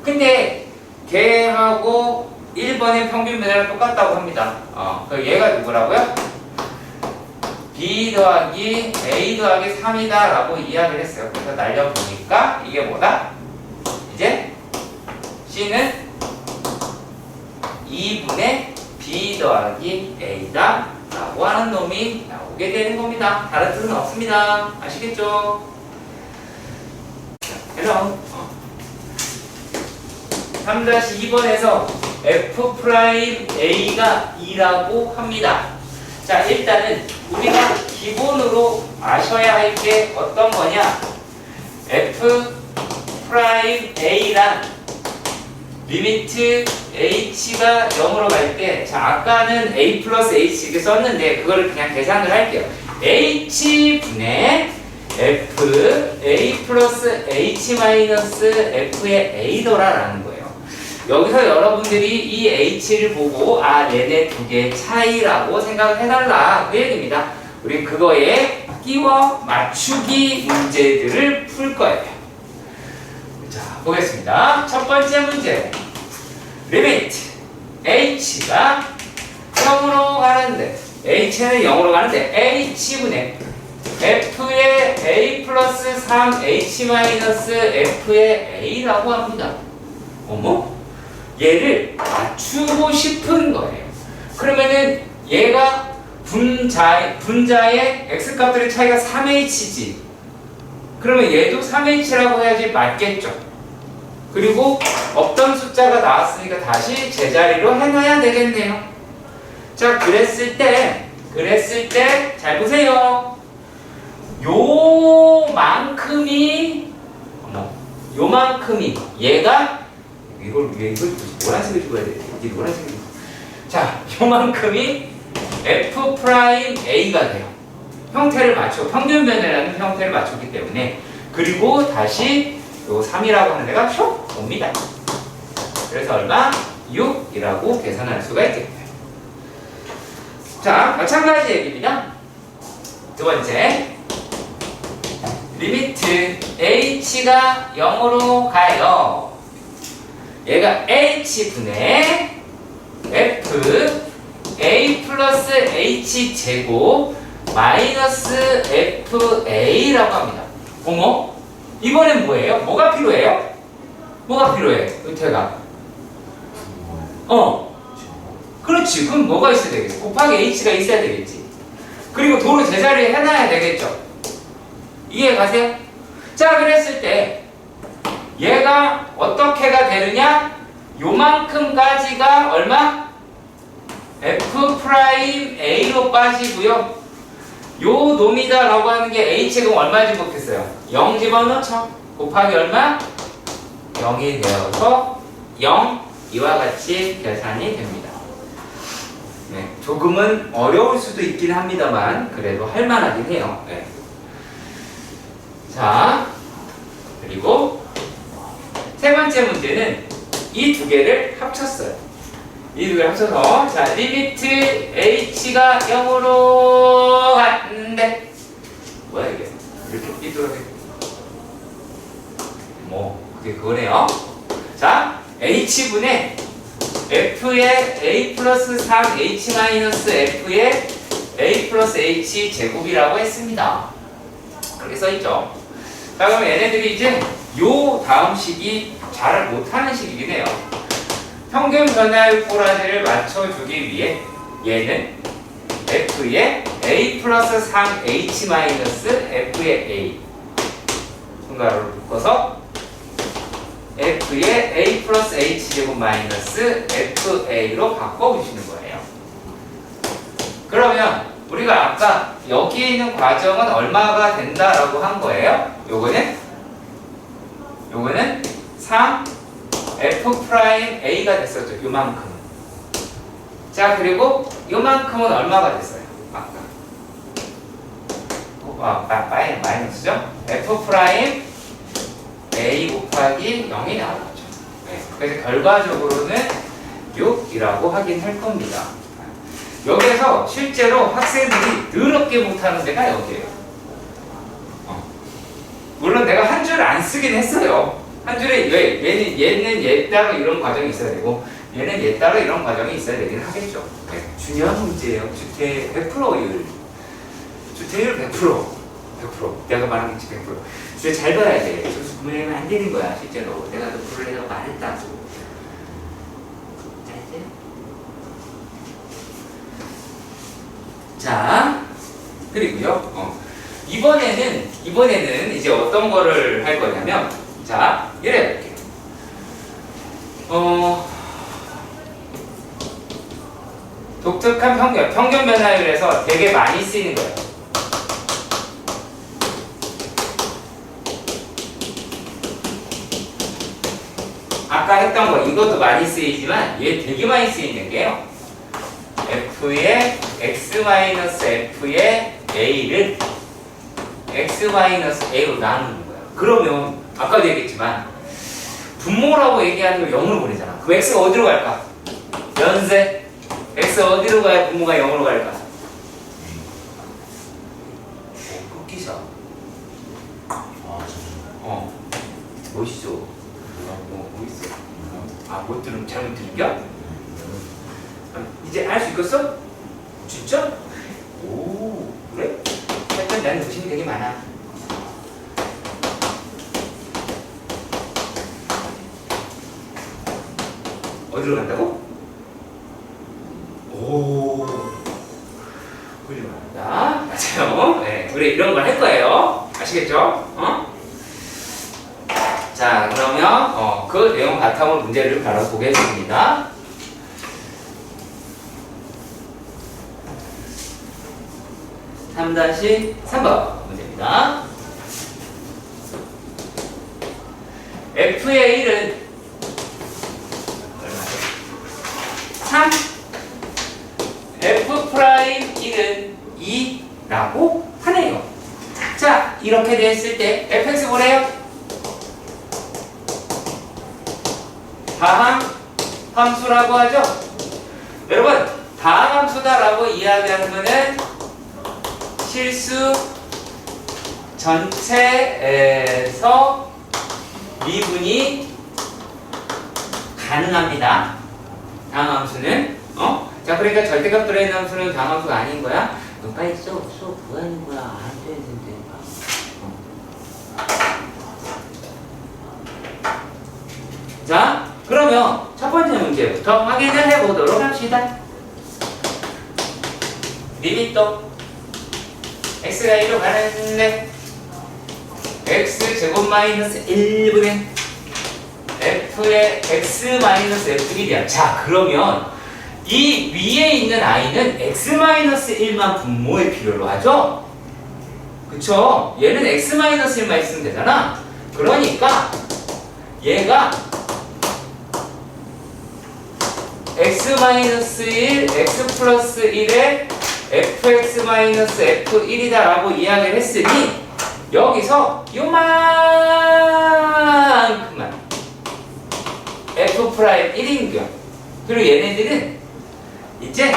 근데 걔하고 1번의 평균 변화랑 똑같다고 합니다. 그럼 얘가 누구라고요? b 더하기 a 더하기 3이다 라고 이야기를 했어요. 그래서 날려보니까 이게 뭐다? 이제 c는 2분의 b 더하기 a다 라고 하는 놈이 나오게 되는 겁니다. 다른 뜻은 없습니다. 아시겠죠? 그럼 3-2번에서 f'a가 2라고 합니다. 자, 일단은 우리가 기본으로 아셔야 할 게 어떤 거냐? f'a랑 리미트 h가 0으로 갈 때, 자, 아까는 a 플러스 h 이렇게 썼는데 그거를 그냥 계산을 할게요. h분의 f a 플러스 h 마이너스 f의 a더라라는 거예요. 여기서 여러분들이 이 h를 보고 얘네 두 개의 차이라고 생각을 해달라, 그 얘기입니다. 우리 그거에 끼워 맞추기 문제들을 풀 거예요. 자, 보겠습니다. 첫 번째 문제. 리미트 h가 0으로 가는데, h는 0으로 가는데 h분의 f의 a 플러스 3 h 마이너스 f의 a라고 합니다. 어머? 얘를 맞추고 싶은 거예요. 그러면은 얘가 분자의 x값들의 차이가 3h지. 그러면 얘도 3h라고 해야지 맞겠죠. 그리고 없던 숫자가 나왔으니까 다시 제자리로 해놔야 되겠네요. 자, 그랬을 때 잘 보세요. 요만큼이 얘가 이걸 노란색을 찍어야 돼. 이 노란색을. 자, 요만큼이 f'a가 돼요. 형태를 평균 변화라는 형태를 맞췄기 때문에. 그리고 다시 요 3이라고 하는 데가 슉 옵니다. 그래서 얼마? 6이라고 계산할 수가 있겠네요. 자, 마찬가지 얘기입니다. 두 번째. 리미트 h가 0으로 가요. 얘가 h분의 f a 플러스 h 제곱 마이너스 fa라고 합니다. 어머? 이번엔 뭐예요? 뭐가 필요해요? 뭐가 필요해? 은퇴가. 그렇지. 그럼 뭐가 있어야 되겠어? 곱하기 h가 있어야 되겠지. 그리고 도로 제자리에 해놔야 되겠죠. 이해 가세요? 자, 그랬을 때 얘가 어떻게가 되느냐? 요만큼까지가 얼마? F'A로 빠지고요. 요 놈이다 라고 하는 게 H가 그럼 얼마인지 못했어요. 0 집어넣죠. 곱하기 얼마? 0이 되어서 0 이와 같이 계산이 됩니다. 네, 조금은 어려울 수도 있긴 합니다만 그래도 할만하긴 해요. 네. 자, 그리고 세 번째 문제는 이 두 개를 합쳤어요. 이 두 개를 합쳐서 자, 리미트 h가 0으로 갔는데 뭐야 이게? 이렇게 삐뚤어져. 뭐 그게 그거네요. 자, h분의 f의 a 플러스 3h 마이너스 f의 a 플러스 h 제곱이라고 했습니다. 그렇게 써있죠. 자, 그럼 얘네들이 이제 요 다음 식이 잘 못하는 식이긴 해요. 평균 변화율 꼬라지를 맞춰주기 위해 얘는 f의 a 플러스 3h 마이너스 f의 a 손가락으로 묶어서 f의 a 플러스 h 제곱 마이너스 fa로 바꿔주시는 거예요. 그러면 우리가 아까 여기에 있는 과정은 얼마가 된다라고 한 거예요? 요거는 3 f'a가 됐었죠. 요만큼. 자, 그리고 요만큼은 얼마가 됐어요? 아까 마이너스죠? f'A 곱하기 0이 나오죠. 네. 그래서 결과적으로는 6이라고 하긴 할 겁니다. 여기에서 실제로 학생들이 더럽게 못하는 데가 여기에요. 물론 내가 한 줄을 안 쓰긴 했어요. 한 줄에 왜 얘는 얘 따로 이런 과정이 있어야 되고 얘는 얘 따로 이런 과정이 있어야 되긴 하겠죠. 네. 중요한 문제예요. 주택 100%율. 주택률 100%. 내가 말한 게 100%. 진짜 잘 봐야 돼. 점수 구매하면 안 되는 거야, 실제로. 내가 너 부르려고 말했다고. 잘했어요? 자, 그리고요. 이번에는 이제 어떤 거를 할 거냐면, 자, 이래 볼게요. 독특한 평균 변화율에서 되게 많이 쓰이는 거예요. 아까 했던 거 이것도 많이 쓰이지만 얘 되게 많이 쓰이는 게요. f의 x-f의 a를 x-a로 나누는 거예요. 그러면 아까도 얘기했지만 분모라고 얘기하는 걸 0으로 보내잖아. 그럼 x가 어디로 갈까? 연세. x 어디로 가야 분모가 0으로 갈까? 흑기사. 멋있죠. 뭐 있어? 못 들으면 잘못 들은겨? 이제 알 수 있겠어? 진짜? 오, 그래? 일단 나는 의심이 되게 많아. 어디로 간다고? 오, 훌륭하다. 맞아요. 네, 우리 이런 걸 할 거예요. 아시겠죠? 자, 그러면 그 내용 바탕으로 문제를 다뤄보겠습니다. 3-3번 문제입니다. f의 1은 얼마죠? 3 f'1은 2라고 하네요. 자, 이렇게 됐을 때 fx 뭐래요? 다항 함수라고 하죠. 여러분, 다항 함수다라고 이야기하는 거는 실수 전체에서 미분이 가능합니다. 다항 함수는 자, 그러니까 절대값 들어있는 함수는 다항 함수가 아닌 거야. 너 빨리 써 뭐 하는 거야? 안 되는데. 자, 그러면 첫 번째 문제부터 확인을 해보도록 합시다. 리미터 x가 1로 가는데 x제곱 마이너스 1분의 f의 x 마이너스 f1이야. 자, 그러면 이 위에 있는 i는 x 마이너스 1만 분모의 필요로 하죠? 그쵸? 얘는 x 마이너스 1만 있으면 되잖아. 그러니까 얘가 x 마이너스 1, x 플러스 1에 fx 마이너스 f1이다 라고 이야기를 했으니 여기서 요만큼만 f 프라임 1인겨. 그리고 얘네들은 이제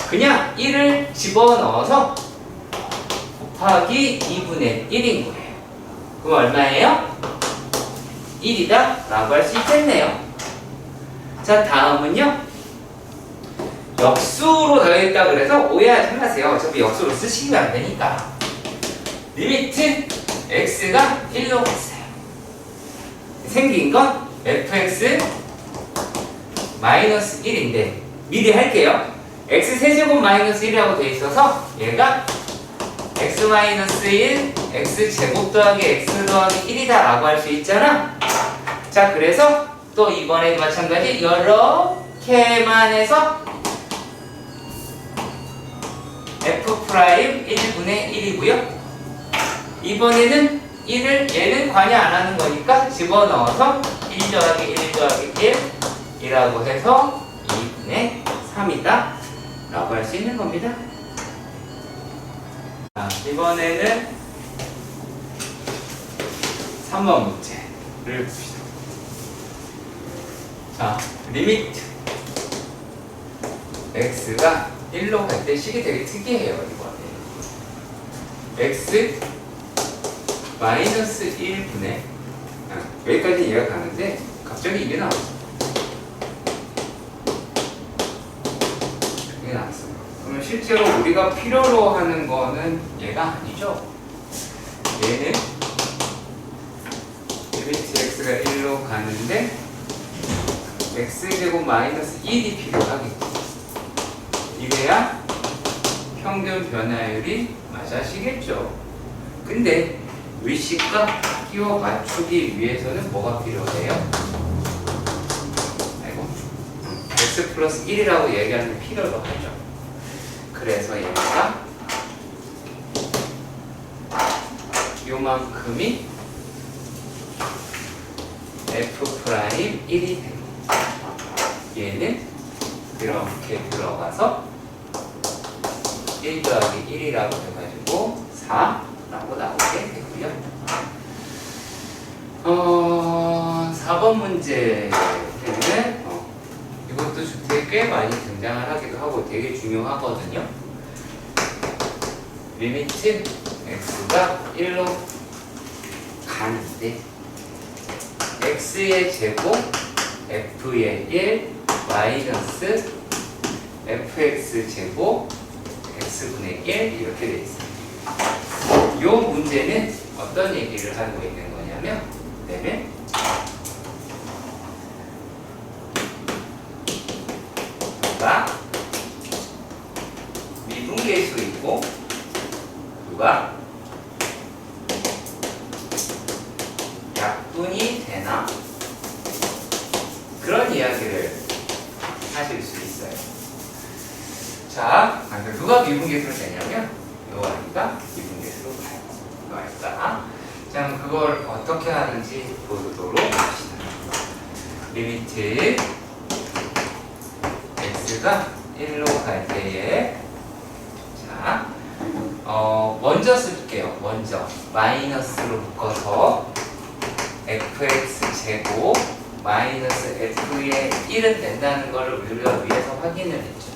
그냥 1을 집어넣어서 곱하기 2분의 1인 거예요. 그럼 얼마예요? 1이다 라고 할 수 있겠네요. 자, 다음은요, 역수로 되어있다 그래서 오해하지 마세요. 어차피 역수로 쓰시면 안 되니까. 리미트 x가 1로 갔어요. 생긴 건 fx 마이너스 1인데 미리 할게요. x 세제곱 마이너스 1이라고 돼 있어서 얘가 x 마이너스 1 x 제곱 더하기 x 더하기 1이다 라고 할 수 있잖아. 자, 그래서 또 이번에도 마찬가지 이렇게만 해서 f 프라임 1분의 1이고요. 이번에는 1을 얘는 관여 안 하는 거니까 집어넣어서 1 더하기 1 더하기 1이라고 해서 2분의 3이다 라고 할 수 있는 겁니다. 자, 이번에는 3번 문제를 봅시다. 자, 리미트 x가 1로 갈 때 식이 되게 특이해요. 이번에 x 마이너스 1분의 여기까지 이해가 가는데 갑자기 이게 나왔어. 이게 나왔어요. 그러면 실제로 우리가 필요로 하는 거는 얘가 아니죠. 얘는 리미트 x가 1로 가는데 x제곱 마이너스 1이 필요하겠죠. 이래야 평균 변화율이 맞아지겠죠. 근데 위식과 끼워 맞추기 위해서는 뭐가 필요해요? 아이고, x 플러스 1이라고 얘기하는 게 필요로 하죠. 그래서 얘가 요만큼이 f 프라임 1이 됩니다. 얘는 이렇게 들어가서 1 더하기 1이라고 해가지고 4라고 나오게 되고요. 4번 문제는 이것도 주택에 꽤 많이 등장을 하기도 하고 되게 중요하거든요. 리미트 x가 1로 가는데 x의 제곱 f의 1 마이너스 fx 제곱 x분의 1 이렇게 되어 있습니다. 이 문제는 어떤 얘기를 하고 있는 거냐면 누가 미분계수이고 누가 약분이 되나? 그런 이야기를 하실 수 있어요. 자, 누가 미분계수로 되냐면 요 아이가 미분계수로 가요. 요 아이가. 자, 그걸 어떻게 하는지 보도록 합시다. 리미트 x가 1로 갈 때에 자, 먼저 쓸게요. 먼저 마이너스로 묶어서 fx 제곱 마이너스 f의 1은 된다는 것을 우리가 위해서 확인을 했죠.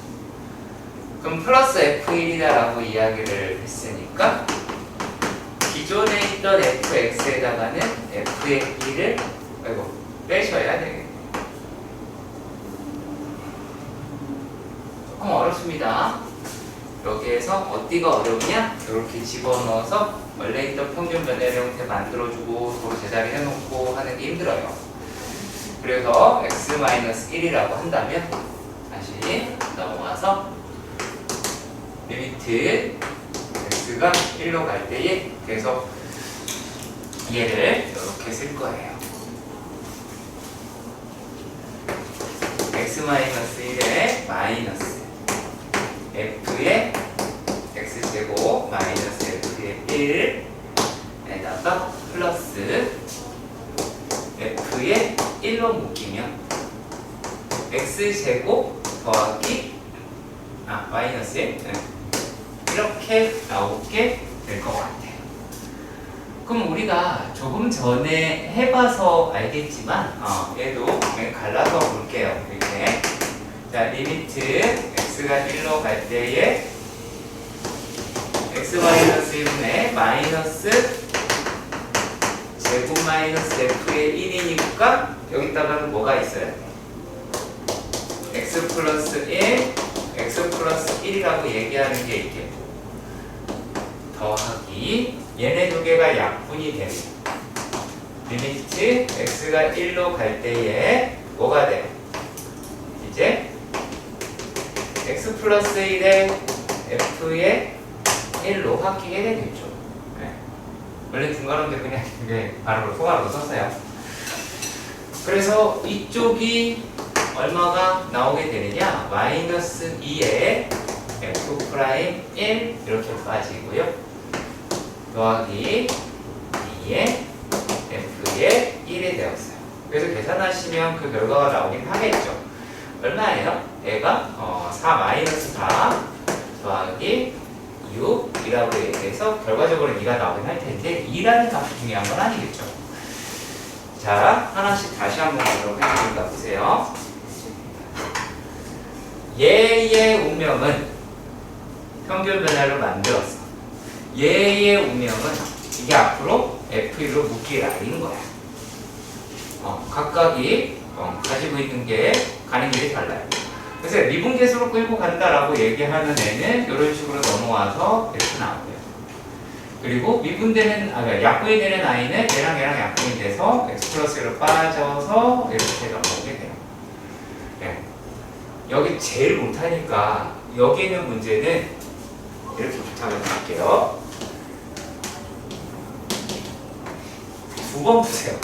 그럼 플러스 f1이다라고 이야기를 했으니까 기존에 있던 fx에다가는 f의 1을 빼셔야 되겠네요. 조금 어렵습니다. 여기에서 어디가 어렵냐? 이렇게 집어넣어서 원래 있던 평균 변화율 형태 만들어주고 도로 제자리 해놓고 하는 게 힘들어요. 그래서 x-1이라고 한다면 다시 넘어와서 리미트 x가 1로 갈 때에 그래서 얘를 이렇게 쓸 거예요. x-1의 마이너스 f의 x제곱 마이너스 f의 1에다가 플러스 f의 1로 묶이면 x제곱 더하기 마이너스 1 이렇게 나오게 될 것 같아요. 그럼 우리가 조금 전에 해봐서 알겠지만 얘도 갈라서 볼게요. 이렇게 자 리미트 x가 1로 갈 때에 x-1분의 마이너스 제곱 마이너스 f의 1이니까 여기다가는 뭐가 있어요? x 플러스 1 x 플러스 1이라고 얘기하는 게 있겠고 더하기 얘네 두 개가 약분이 되면 리미트 x가 1로 갈 때에 뭐가 돼요? 이제 x 플러스 1에 f의 1로 바뀌게 되겠죠. 네. 원래 중괄호인데 그냥 이게 바로 소괄호로 썼어요. 그래서 이쪽이 얼마가 나오게 되느냐? 마이너스 2에 f 프라임 1 이렇게 빠지고요. 더하기 2에 f의 1이 되었어요. 그래서 계산하시면 그 결과가 나오긴 하겠죠. 얼마예요? 얘가 4 마이너스 4 더하기 6이라고 얘기해서 결과적으로 2가 나오긴 할 텐데 2라는 값이 중요한 건 아니겠죠. 자, 하나씩 다시 한번 보도록 하겠습니다. 보세요. 얘의 운명은 평균 변화를 만들었어. 얘의 운명은 이게 앞으로 F1로 묶일 라인인 거야. 각각이 가지고 있는 게 가는 길이 달라요. 그래서 미분계수로 끌고 간다라고 얘기하는 애는 이런 식으로 넘어와서 이렇게 나오고요. 그리고 미분되는 약분이 되는 아이는 얘랑 약분이 돼서 x 플러스 1로 빠져서 이렇게 넘어오게 돼요. 네. 여기 제일 못하니까 여기 있는 문제는 이렇게 부탁을 드릴게요. 두 번 푸세요.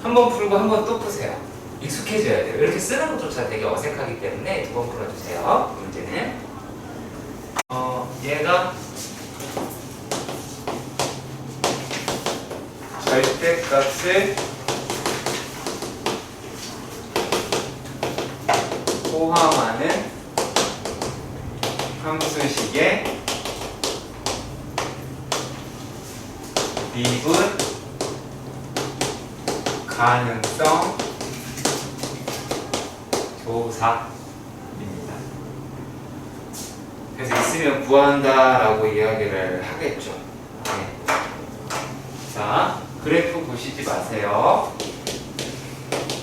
한 번 풀고 한 번 또 푸세요. 익숙해져야 돼요. 이렇게 쓰는 것조차 되게 어색하기 때문에 두 번 풀어주세요. 문제는 얘가 절대값을 포함하는 함수식의 미분 가능성 조사입니다. 그래서 있으면 구한다라고 이야기를 하겠죠. 네. 자, 그래프 보시지 마세요.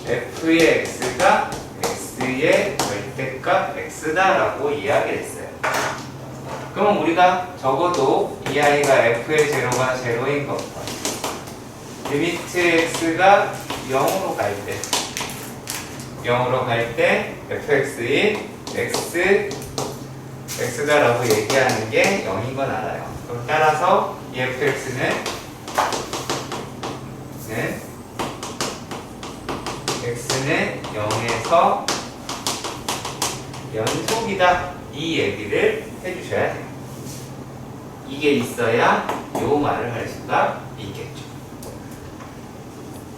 f의 x가 x의 절대값 x다라고 이야기를 했어요. 그럼 우리가 적어도 이 아이가 f의 제로가 제로인 것과 리미트 x가 0으로 갈 때 fx인 x다라고 얘기하는 게 0인 건 알아요. 그럼 따라서 이 fx는 x는 0에서 연속이다 이 얘기를 해주셔야 돼요. 이게 있어야 요 말을 할 수가 있겠죠.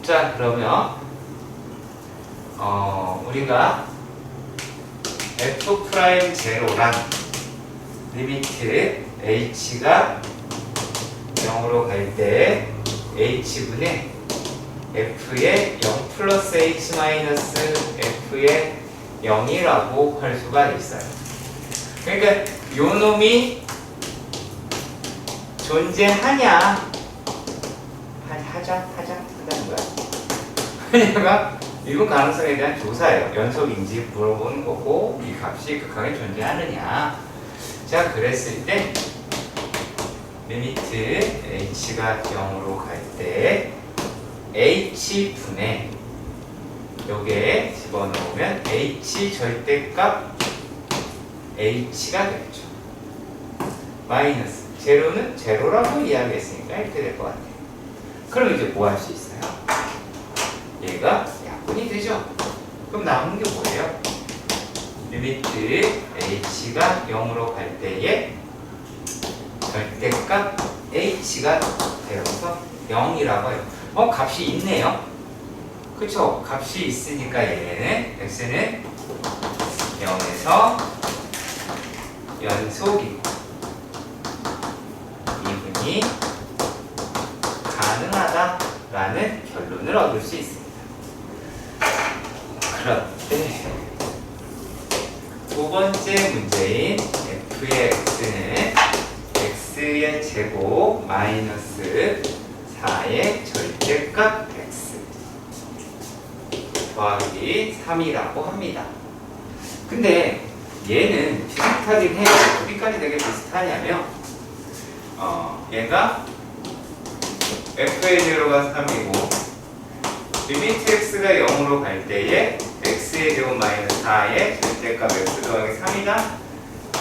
자, 그러면 우리가 f'0란 리미트 h가 0으로 갈 때 h분의 f의 0 플러스 h 마이너스 f의 0이라고 할 수가 있어요. 그러니까 요 놈이 존재하냐 하자는 거야. 하냐가 미분 가능성에 대한 조사예요. 연속인지 물어보는 거고 이 값이 극한에 존재하느냐. 자, 그랬을 때 리미트 h가 0으로 갈 때 h분의 요게 집어넣으면 h 절대값 h가 되겠죠. 마이너스 제로는 제로라고 이야기했으니까 이렇게 될 것 같아요. 그럼 이제 뭐 할 수 있어요? 얘가 약분이 되죠. 그럼 남은 게 뭐예요? 리미트 h가 0으로 갈 때에 절대값 h가 되어서 0이라고 해요. 값이 있네요. 그쵸? 값이 있으니까 얘는 x는 0에서 연속이고 미분이 가능하다라는 결론을 얻을 수 있습니다. 그런데 두 번째 문제인 f의 x는 x의 제곱 마이너스 4의 절대값 x 더하기 3이라고 합니다. 근데 얘는 비슷하긴 해요. 어디까지 되게 비슷하냐면 얘가 f의 제로가 3이고 리미트 x가 0으로 갈 때에 x의 제곱 마이너스 4의 절대값 x 더하기 3이다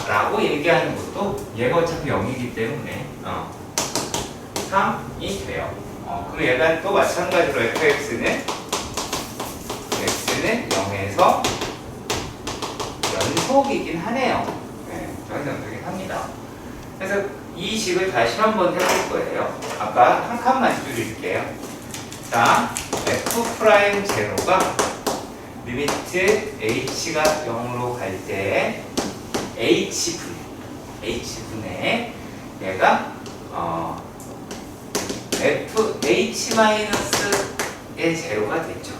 라고 얘기하는 것도 얘가 어차피 0이기 때문에 3이 돼요. 그럼 얘가 또 마찬가지로 fx는 x는 0에서 연속이긴 하네요. 네, 연속이긴 합니다. 그래서 이 식을 다시 한번 해볼 거예요. 아까 한 칸만 줄일게요. 자, f'0가 리미트 h가 0으로 갈 때 h분의 얘가 fh-의 제로가 됐죠.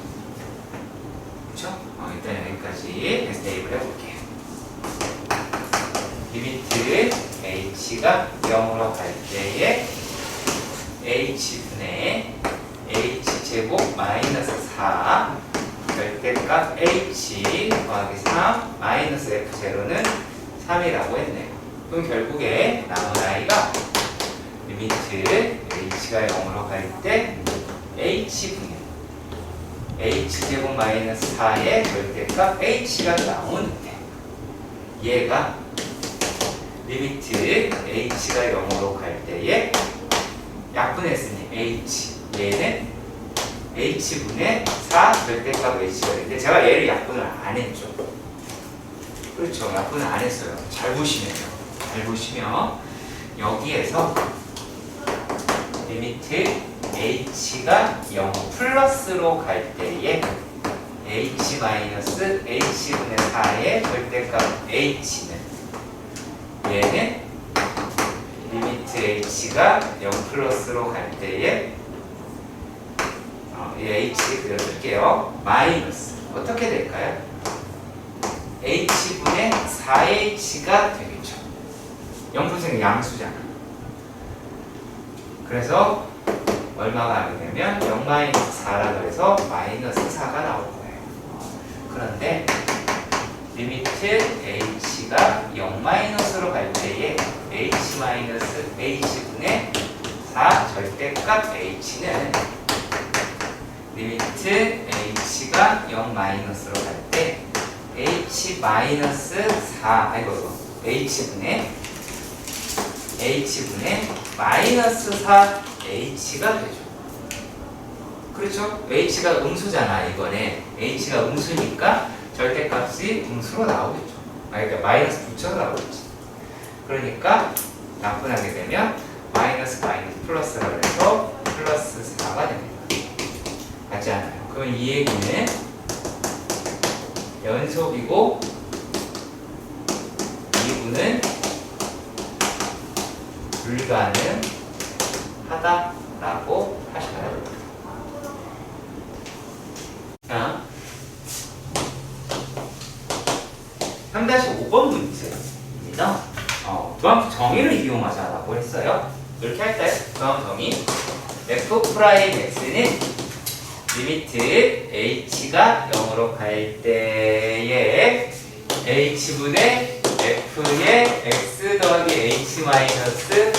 그렇죠? 일단 여기까지 대입을 해볼게요. 리미트 h가 0으로 갈 때에 h분의 h제곱 마이너스 4 절대값 h 더하기 3 마이너스 f0는 3이라고 했네요. 그럼 결국에 남은 아이가 리미트 h가 0으로 갈 때 h분의 h제곱 마이너스 4의 절대값 h가 나오는데 얘가 리미트 h가 0으로 갈 때에 약분했으니 h 얘는 h분의 4 절대값 h가 되는데 제가 얘를 약분을 안 했죠. 그렇죠. 약분을 안 했어요. 잘 보시면요. 잘 보시면 여기에서 리미트 h가 0 플러스로 갈 때에 h 마이너스 h분의 4의 절대값 h는 얘는 리미트 h가 0 플러스로 갈 때에 이 h 그려줄게요. 마이너스 어떻게 될까요? h분의 4h가 되겠죠. 0%는 양수잖아. 그래서 얼마가 하게 되면 0-4라 그래서 마이너스 4가 나올 거예요. 그런데 리미트 h가 0-로 갈 때에 h-h분의 4 절대값 h는 리미트 h가 0-로 갈 때 h-4 h분의 마이너스 4 h가 되죠. 그렇죠? h가 음수잖아. 이번에 h가 음수니까 절대값이 음수로 나오겠죠. 그러니까 마이너스 붙여서 나오겠지. 그러니까 약분하게 되면 마이너스 플러스라고 해서 플러스 4가 됩니다. 맞지 않아요? 그럼 이 얘기는 연속이고 2분은 불가능하다라고 하셔야 됩니다. 자, 3-5번 문제입니다. 두함수 정의를 이용하자라고 했어요. 이렇게 할까요? 두함수 정의 f'x는 리미트 h가 0으로 갈 때에 h분의 f의 x 더하기 h 마이너스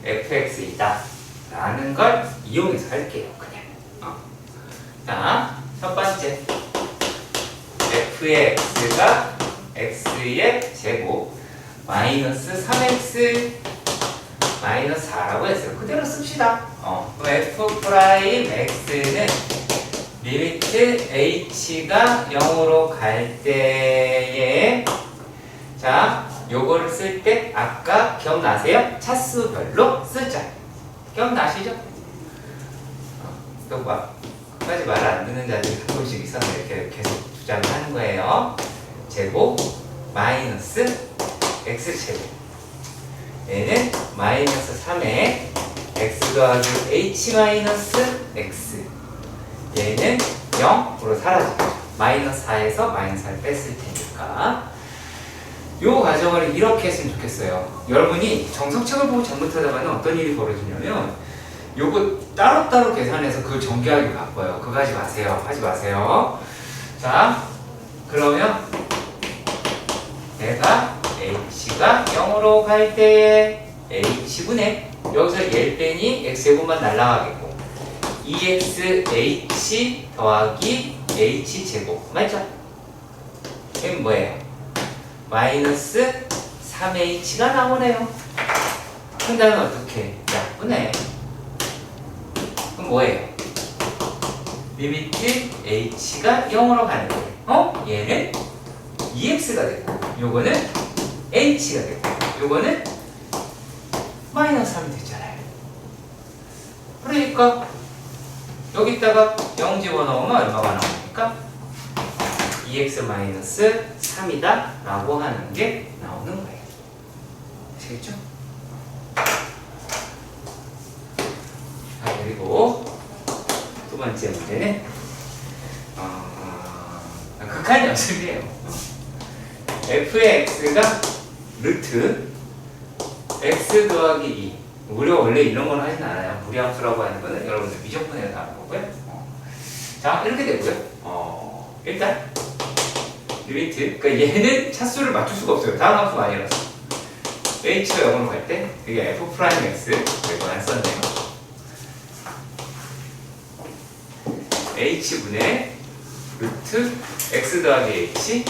fx이다 라는 걸 이용해서 할게요. 그냥 자, 첫 번째 f의 x가 x의 제곱 마이너스 3x 마이너스 4라고 했어요. 그대로 씁시다. 그럼 f 프라임 x는 리미트 h가 0으로 갈 때에 자, 요거를 쓸 때 아까 기억나세요? 차수별로 쓰자. 기억나시죠? 또 막 끝까지 말 안 듣는 자들이 가끔씩 있어서 이렇게 계속 주장을 하는 거예요. 제곱 마이너스 x제곱 얘는 마이너스 3에 x 더하기 h 마이너스 x 얘는 0으로 사라지죠. 마이너스 4에서 마이너스 4를 뺐을 테니까 요 과정을 이렇게 했으면 좋겠어요. 여러분이 정석책을 보고 잘못하다가는 어떤 일이 벌어지냐면 요거 따로따로 계산해서 그걸 정교하게 바꿔요. 그거 하지 마세요. 하지 마세요. 자, 그러면 내가 h가 0으로 갈 때에 h분의 여기서 얘를 빼니 x제곱만 날라가겠고 2xh 더하기 h제곱 맞죠? 이건 뭐예요? 마이너스 3h가 나오네요. 그 다음에 어떻게? 약분해. 그럼 뭐예요? 리미트 h가 0으로 가는 거예요. 얘는 2x가 되고 요거는 h가 되고 요거는 마이너스 3이 되잖아요. 그러니까 여기다가 0 집어넣으면 얼마가 나옵니까? 2x 마이너스 3이다 라고 하는 게 나오는 거예요. 아시겠죠? 자, 그리고 두 번째 문제는 극한 연습이에요. f의 x가 루트 x 더하기 2 우리가 원래 이런 건 하진 않아요. 무리함수라고 하는 거는 여러분들 미적분에서 나온 거고요. 자, 이렇게 되고요. 일단 리미트, 그러니까 얘는 차수를 맞출 수가 없어요. 다음 함수가 아니라서 h가 0으로 갈 때 이게 f 프라임 x 이거 안 썼네요. h분의 루트 x 더하기 h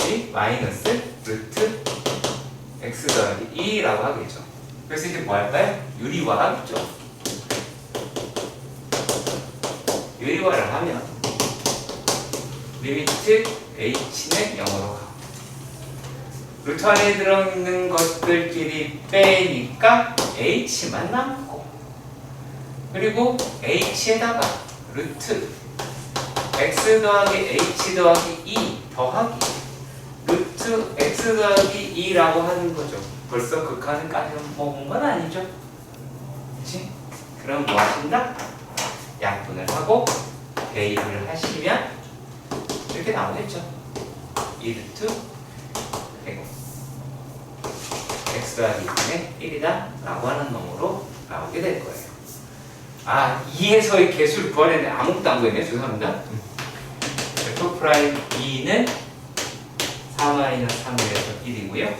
이 마이너스 루트 x 더하기 2라고 하겠죠. 그래서 이제 뭐 할까요? 유리화하겠죠. 유리화를 하면 리미트 h는 0으로 가고 루트 안에 들어있는 것들끼리 빼니까 h만 남고 그리고 h에다가 루트 x 더하기 h 더하기 2 더하기 루트 x 더하기 2라고 하는 거죠. 벌써 극한까지 먹은 건 아니죠. 그치? 그럼 뭐 하신다? 약분을 하고 대입을 하시면 이렇게 나오겠죠. 2루트 제곱 x 더하기 2분의 1이다 라고 하는 놈으로 나오게 될 거예요. 2에서의 개수를 구하려는데 아무것도 안 구했네. 죄송합니다. f 프라임 2는 4-3에서 1이고요.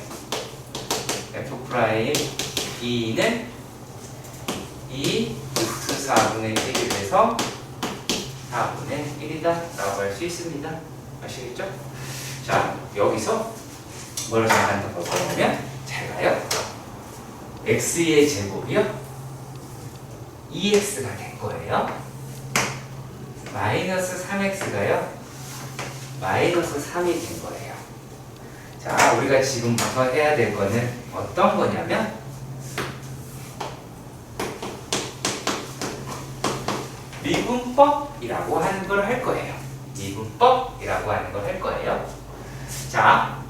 f 프라임 2는 2 루트 4분의 1이 돼서 4분의 1이다 라고 할 수 있습니다. 아시겠죠? 자, 여기서 뭘 생각한다고 하냐면 잘 가요. x의 제곱이요 2x가 된 거예요. 마이너스 3x가요 마이너스 3이 된 거예요. 자, 우리가 지금부터 해야 될 거는 어떤 거냐면 미분법이라고 하는 걸 할 거예요. 미분법이라고 하는 걸 할 거예요. 자,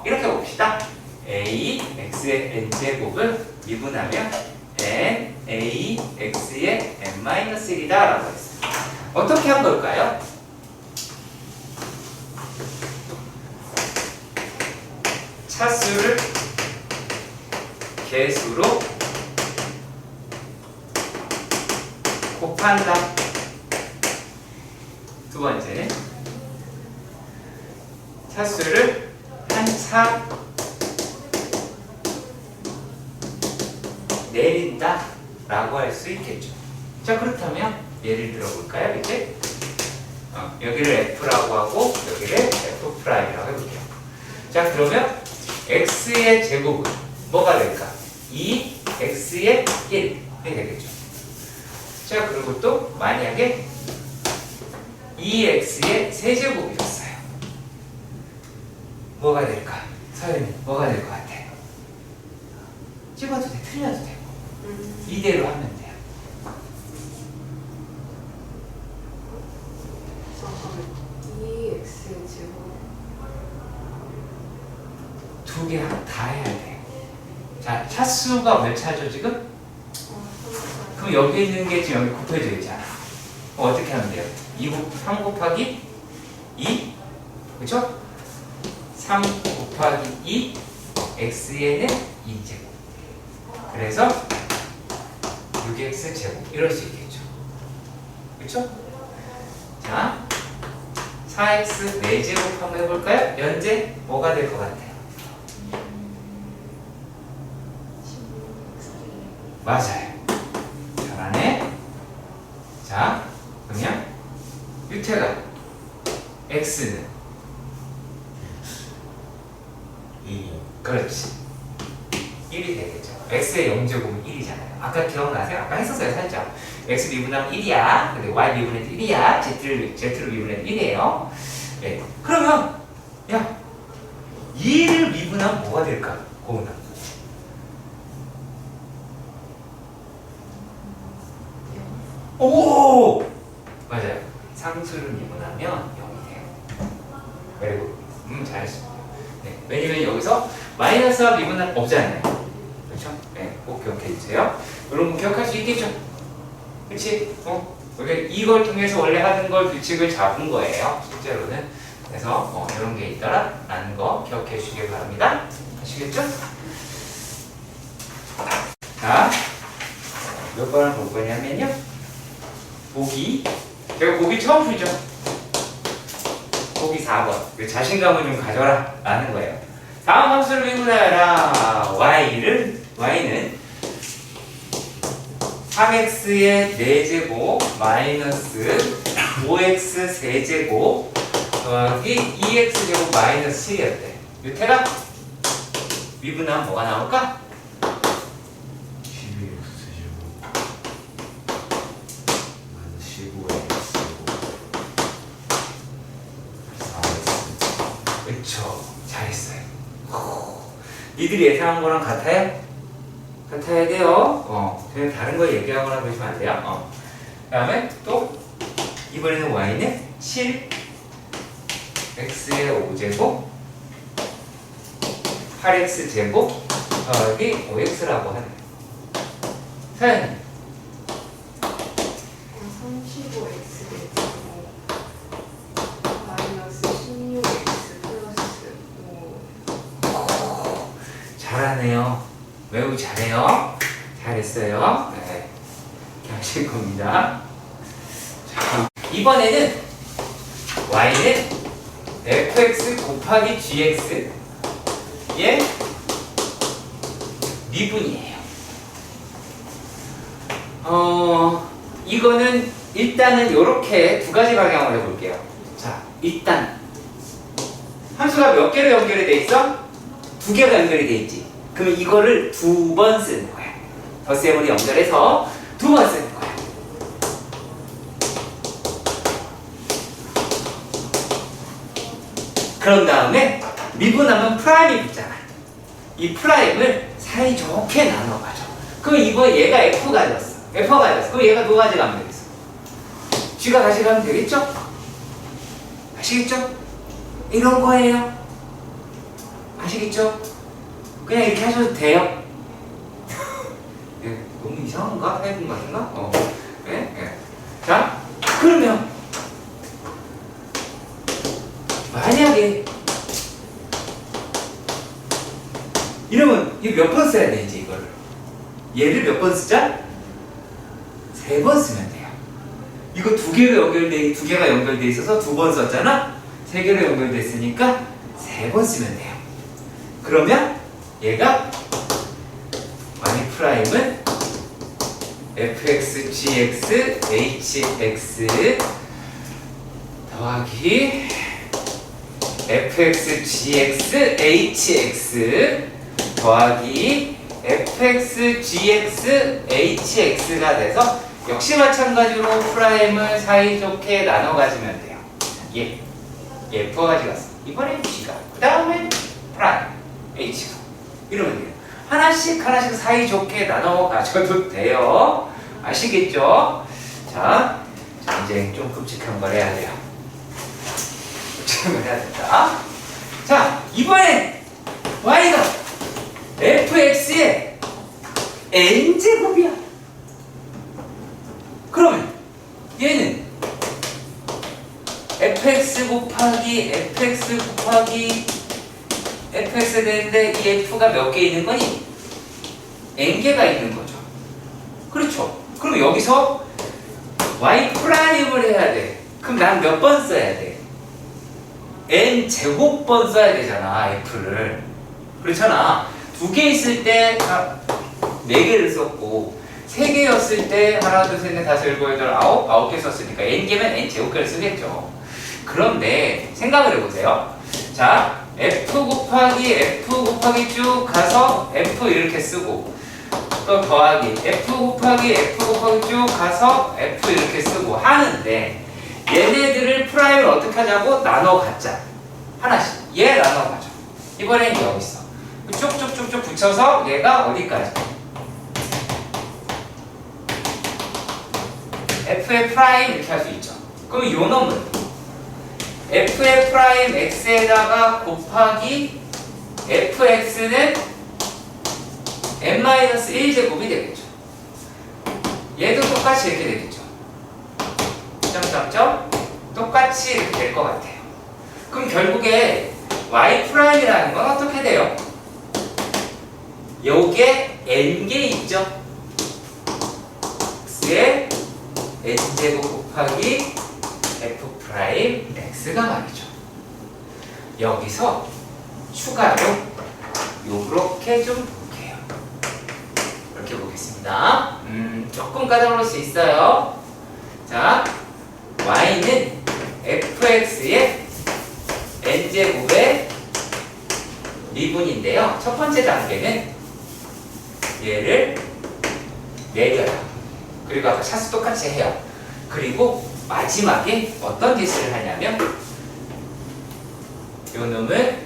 이렇게 봅시다. a x의 n제곱을 미분하면 n a x의 n-1이다 라고 했어요. 어떻게 한 걸까요? 차수를 개수로 곱한다. 두 번째는 차수를 한 차 내린다 라고 할 수 있겠죠. 자, 그렇다면 예를 들어 볼까요? 이렇게 여기를 f라고 하고 여기를 f 프라임이라고 해볼게요. 자, 그러면 x의 제곱은 뭐가 될까? 2 x의 1이 되겠죠. 자, 그리고 또 만약에 2x의 세제곱이 줬어요. 뭐가 될까? 서연이 뭐가 될 것 같아? 찍어도 돼, 틀려도 되고 이대로 하면 돼요. 잠깐만. 2x 제곱. 두 개 다 해야 돼. 자, 차수가 몇 차죠 지금? 그럼 여기 있는 게 지금 여기 곱해져 있잖아. 그럼 어떻게 하면 돼요? 3 곱하기 2? 그쵸? 3 곱하기 2 x에는 2제곱. 그래서 6x 제곱 이럴 수 있겠죠. 그쵸? 자, 4x 4제곱 한번 해볼까요? 연재 뭐가 될 것 같아요? 맞아요. 잘하네. 자, 그러면 유태가 x는 2. 그렇지 1이 되겠죠. x의 0제곱은 1이잖아요. 아까 기억나세요? 아까 했었어요 살짝. x 미분하면 1이야. 근데 y 미분해도 1이야. z를 미분해도 1이에요. 네. 그러면 야 2를 미분하면 뭐가 될까? 고은아. 오! 맞아요. 상수를 미분하면 0이 돼요. 그리고 잘했습니다. 네. 왜냐면 여기서 마이너스와 미분은 없잖아요. 그렇죠? 네, 꼭 기억해 주세요. 이런 거 기억할 수 있겠죠? 그렇지? 이걸 통해서 원래 하는 걸 규칙을 잡은 거예요. 실제로는. 그래서 이런 게 있더라라는 거 기억해 주시길 바랍니다. 아시겠죠? 자, 몇 번을 볼 거냐면요. 제가 보기 처음 풀죠. 보기 4번. 자신감을 좀 가져라 라는 거예요. 다음 함수를 미분하여라. y는 3x의 4제곱 마이너스 5x 세제곱 더하기 2x 제곱 마이너스 7이었대. 유태가 미분하면 뭐가 나올까? 12x 제곱 마이너스 15x 제곱 4x. 그쵸. 잘했어요. 니들이 예상한 거랑 같아요? 같아야 돼요. 그냥 다른 거 얘기하거나 그러시면 안 돼요. 그 다음에 또 이번에는 y는 7 x의 5제곱 8x 제곱 더하기 5x라고 하네요. 사연이 35x 제곱 마이너스 16x 플러스 5. 잘하네요. 매우 잘해요. 잘했어요. 네. 이렇게 하실 겁니다. 자, 이번에는 y는 fx 곱하기 gx의 미분이에요. 이거는 일단은 이렇게 두 가지 방향으로 해볼게요. 자, 일단 함수가 몇 개로 연결이 돼 있어? 두 개가 연결이 돼 있지. 그럼 이거를 두 번 쓰는 거야. 덧셈으로 연결해서 두 번 쓰는 거야. 그런 다음에 미분하면 프라임이 붙잖아. 이 프라임을 사이좋게 나눠가죠. 그럼 이번 얘가 F가 됐어. F가 됐어. 그럼 얘가 누가 가져가면 되겠어? G가 가져가면 되겠죠? 아시겠죠? 이런 거예요. 아시겠죠? 그냥 이렇게 하셔도 돼요. 너무 이상한가? 해본 것 같은가? 네? 자, 그러면 만약에 이러면 이거 몇 번 써야 되지 이거를? 얘를 몇 번 쓰자? 3번 쓰면 돼요. 이거 두 개가 연결돼 있어서 두 번 썼잖아? 3개로 연결돼 있으니까 3번 쓰면 돼요. 그러면 얘가 y 프라임은 fx, gx, hx 더하기 fx, gx, hx 더하기 fx, gx, hx가 돼서 역시 마찬가지로 프라임을 사이좋게 나눠 가지면 돼요. 예, f가 가져갔어. 이번엔 g가, 그 다음엔 프라임, h가. 이러면 돼요. 하나씩 사이좋게 나눠 가져도 돼요. 아시겠죠? 자, 이제 좀 끔찍한 걸 해야 돼요. 끔찍한 걸 해야 된다. 자, 이번엔 y가 fx의 n제곱이야. 그러면 얘는 fx 곱하기 fx 되는데 이 f가 몇 개 있는 거니? n개가 있는 거죠. 그렇죠. 그럼 여기서 y 프라임을 해야 돼. 그럼 난 몇 번 써야 돼? n 제곱번 써야 되잖아, f를. 그렇잖아. 2개 있을 때 4개를 썼고 3개였을 때 하나, 둘, 셋, 넷, 다섯, 일곱, 여덟, 아홉, 9개 썼으니까 n개면 n 제곱개를 쓰겠죠. 그런데 생각을 해보세요. 자, f 곱하기 쭉 가서 f 이렇게 쓰고 또 더하기 f 곱하기 쭉 가서 f 이렇게 쓰고 하는데 얘네들을 프라임을 어떻게 하자고? 나눠 갖자. 하나씩. 얘 나눠 가죠. 이번엔 여기 있어. 쭉쭉쭉쭉 붙여서 얘가 어디까지? f의 프라임 이렇게 할 수 있죠. 그럼 요 놈은 f의 프라임 x에다가 곱하기 fx는 n-1제곱이 되겠죠. 얘도 똑같이 이렇게 되겠죠. 점점점 똑같이 이렇게 될 것 같아요. 그럼 결국에 y 프라임이라는 건 어떻게 돼요? 요게 n개 있죠. x의 n제곱 곱하기 f 프라임 x가 말이죠. 여기서 추가로 요렇게 좀 볼게요. 이렇게 보겠습니다. 조금 까다로울 수 있어요. 자, y는 fx의 n제곱의 미분인데요. 첫 번째 단계는 얘를 내려요. 그리고 아까 차수 똑같이 해요. 그리고 마지막에 어떤 짓을 하냐면 요 놈을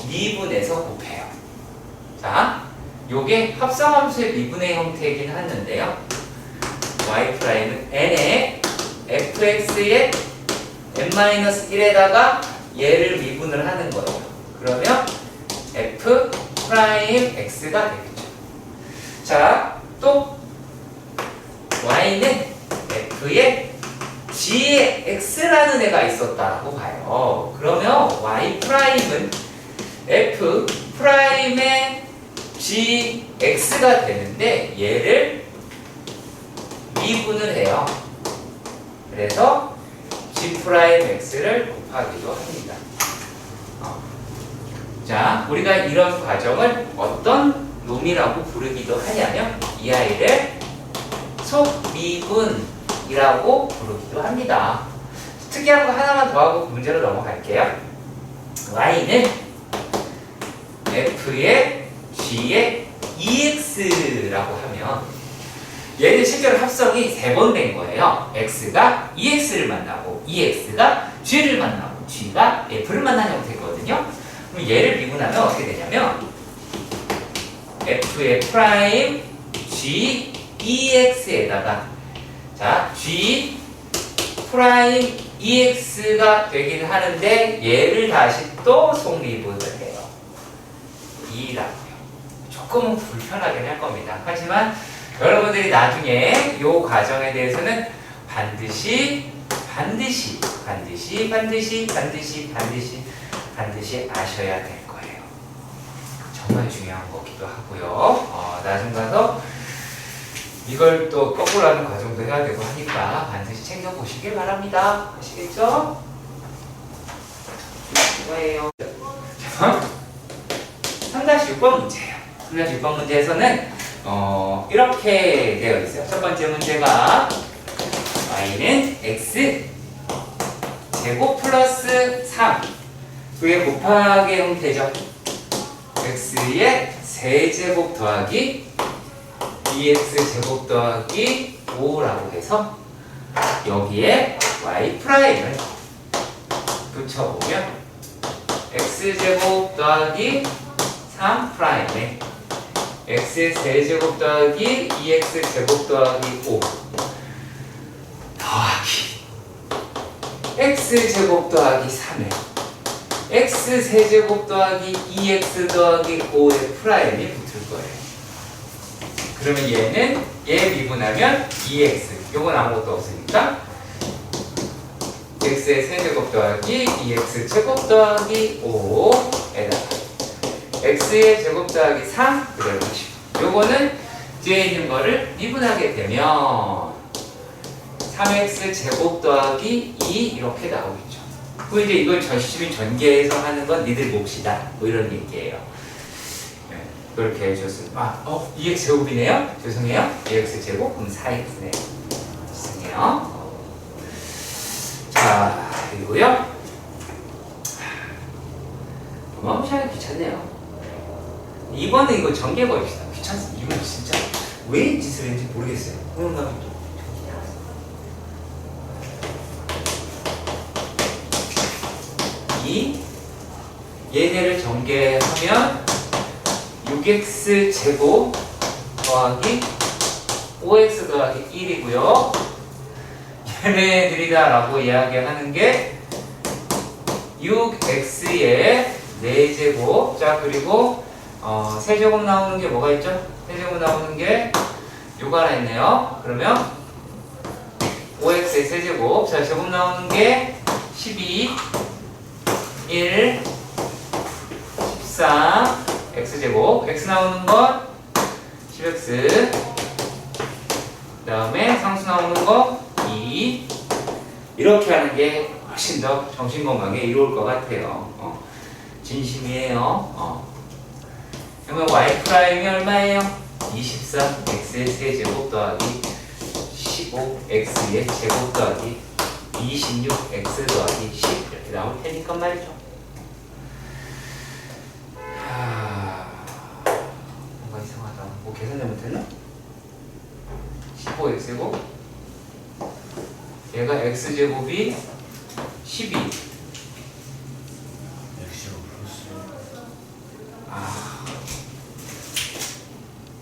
미분해서 곱해요. 자, 요게 합성함수의 미분의 형태이긴 하는데요. y'은 n에 fx의 n-1에다가 얘를 미분을 하는 거예요. 그러면 f 프라임 x가 되겠죠. 자, 또 y는 f의 gx라는 애가 있었다고 봐요. 그러면 y 프라임은 f 프라임의 gx가 되는데 얘를 미분을 해요. 그래서 g 프라임 x를 곱하기도 합니다. 자, 우리가 이런 과정을 어떤 놈이라고 부르기도 하냐면 이 아이를 속미분이라고 부르기도 합니다. 특이한 거 하나만 더 하고 문제로 넘어갈게요. y는 f의 g의 ex라고 하면 얘는 실제로 합성이 3번 된 거예요. x가 ex를 만나고 ex가 g를 만나고 g가 f를 만나는 형태거든요. 그럼 얘를 미분하면 어떻게 되냐면 f의 프라임 g ex에다가 자 g 프라임 ex가 되긴 하는데 얘를 다시 또 속미분을 해요. 2라고요. 조금은 불편하긴 할 겁니다. 하지만 여러분들이 나중에 이 과정에 대해서는 반드시 아셔야 될 거예요. 정말 중요한 거기도 하고요. 나중 가서 이걸 또 거꾸로 하는 과정도 해야 되고 하니까 반드시 챙겨보시길 바랍니다. 아시겠죠? 이거예요. 3-6번 문제예요. 3-6번 문제에서는 이렇게 되어 있어요. 첫 번째 문제가 y는 x 제곱 플러스 3 그게 곱하기 형태죠. x의 세제곱 더하기 2x 제곱 더하기 5라고 해서 여기에 y 프라임을 붙여보면 x 제곱 더하기 3 프라임에 x의 세제곱 더하기 2x 제곱 더하기 5 더하기 x 제곱 더하기 3에 x 세제곱 더하기 2x 더하기 5의 프라임이 붙을 거예요. 그러면 얘는 얘 미분하면 2x 요건 아무것도 없으니까 x의 세제곱 더하기 2x 제곱 더하기 5에다가 x의 제곱 더하기 3 그대로 하시고 요거는 뒤에 있는 거를 미분하게 되면 3x 제곱 더하기 2 이렇게 나오겠죠. 그 이제 이걸 전시민 전개해서 하는 건 니들 몫이다 뭐 이런 얘기예요. 네, 그렇게 해줬습니다. 2x 제곱이네요. 죄송해요. 2x 제곱 그럼 4x네요. 죄송해요. 자 그리고요. 어마무시하게 귀찮네요. 2번은 이거 전개해버립시다. 귀찮습니다. 이건 진짜 왜 이 짓을 했는지 모르겠어요. 그런가 또. 얘네를 전개하면 6x 제곱 더하기 5x 더하기 1이고요. 얘네들이다 라고 이야기하는 게 6x의 4제곱 자 그리고 세제곱 나오는 게 뭐가 있죠? 세제곱 나오는 게 요거 하나 있네요. 그러면 5x의 세제곱 자 제곱 나오는 게 12 1 14 x제곱 x 나오는 건 10x 그 다음에 상수 나오는 거 2 이렇게 하는 게 훨씬 더 정신건강에 이로울 것 같아요. 진심이에요. 그러면 y 프라임이 얼마예요? 24 x의 세제곱 더하기 15 x의 제곱 더하기 26 x 더하기 10 이렇게 나올 테니까 말이죠. 뭔가 이상하다. 뭐 계산 잘못했나? 15x제곱 얘가 x제곱이 12 x제곱 플러스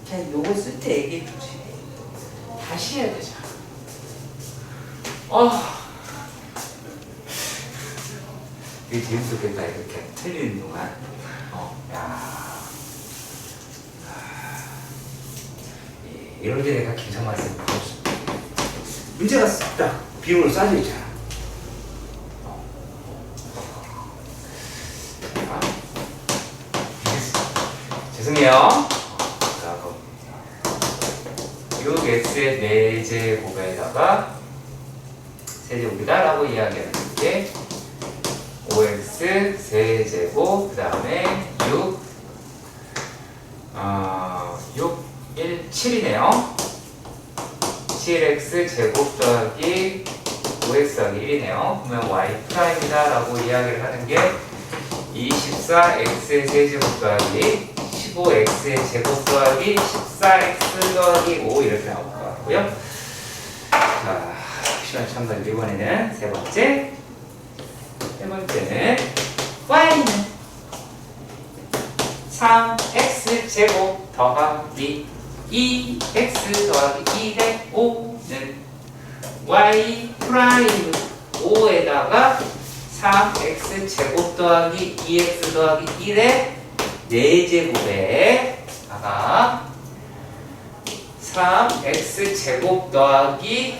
그냥 요거 쓸 때 얘기해주지. 다시 해야 되잖아. 되게 재밌었겠다. 이렇게 틀리는 동안. 이럴 때 내가 김성만 쌤 문제가 딱 비용을 쏴져 있잖아. 죄송해요. 6x의 4제곱에다가 세제곱이다 라고 이야기하는 게 5x 세제곱 그 다음에 6 1 7이네요 7x 제곱 더하기 5x 더하기 1이네요 그러면 y 프라임이다 라고 이야기를 하는 게 24x의 세제곱 더하기 15x의 제곱 더하기 14x 더하기 5 이렇게 나올 것 같고요. 자, 시간 참관 이번에는 세 번째는 y는 3x 제곱 더하기 2x 더하기 1의 5는 y 프라임 5에다가 3x 제곱 더하기 2x 더하기 1의 4제곱에다가 3x 제곱 더하기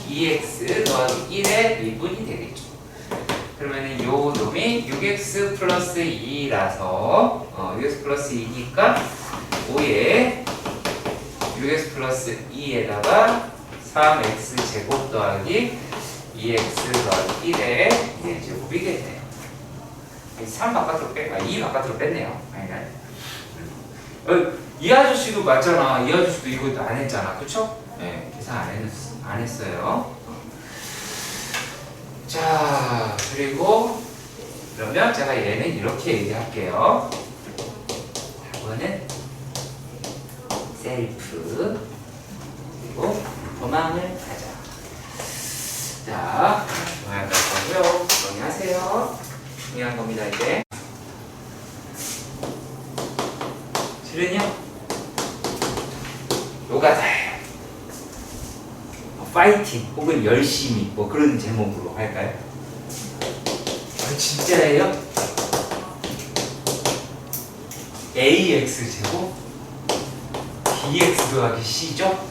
2x 더하기 1의 미분이 되겠죠. 그러면 요 놈이 6x 플러스 2라서 6x 플러스 2니까 5에 6x 플러스 2에다가 3x 제곱 더하기 2x 더하기 1의 4제곱이겠네요. 3 바깥으로 2 바깥으로 뺐네요. 이 아저씨도 맞잖아. 이 아저씨도 이거 안 했잖아. 그쵸? 네, 계산 안 했어요. 자, 그리고 그러면 제가 얘는 이렇게 얘기할게요. 답은 이거는 셀프. 그리고 도망을 가자. 자, 도망갈 거고요. 정리하세요. 정리한 겁니다, 이제. 실은요? 요가 다예요. 파이팅 혹은 열심히 뭐 그런 제목으로 할까요? 진짜예요? ax 제곱 bx 더하기 c죠?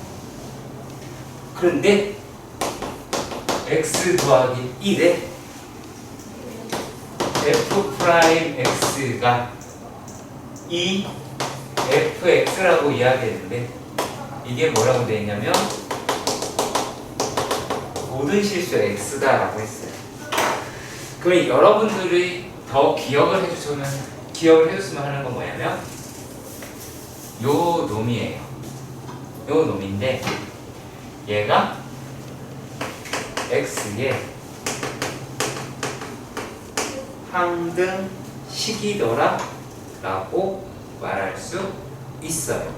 그런데 x 더하기 1에 f 프라임 x가 이 fx라고 이야기했는데 이게 뭐라고 되어 있냐면 모든 실수 x다라고 했어요. 그럼 여러분들이 더 기억을 해줬으면 하는 건 뭐냐면 요 놈이에요. 요 놈인데 얘가 x의 항등식이더라 라고 말할 수 있어요.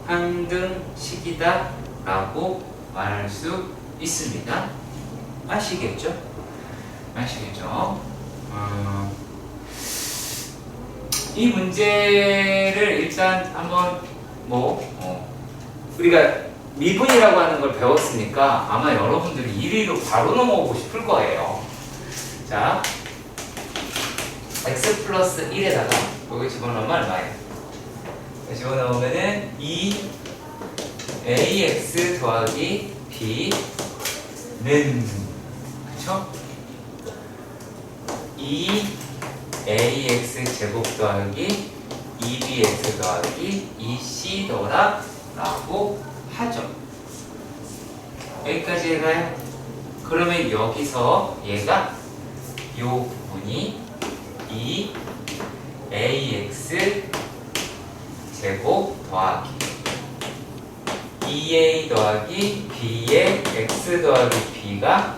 항등식이다 라고 말할 수 있습니다. 아시겠죠? 아시겠죠? 이 문제를 일단 한번 우리가 미분이라고 하는 걸 배웠으니까 아마 여러분들이 1위로 바로 넘어오고 싶을 거예요. 자, x 플러스 1에다가 여기 집어넣으면 얼마예요? 집어넣으면은 2ax 더하기 b는 그쵸? 2ax 제곱 더하기 2bx 더하기 2c더라 라고 하죠. 여기까지 해가요? 그러면 여기서 얘가 요 부분이 2ax 제곱 더하기 2a 더하기 b의 x 더하기 b가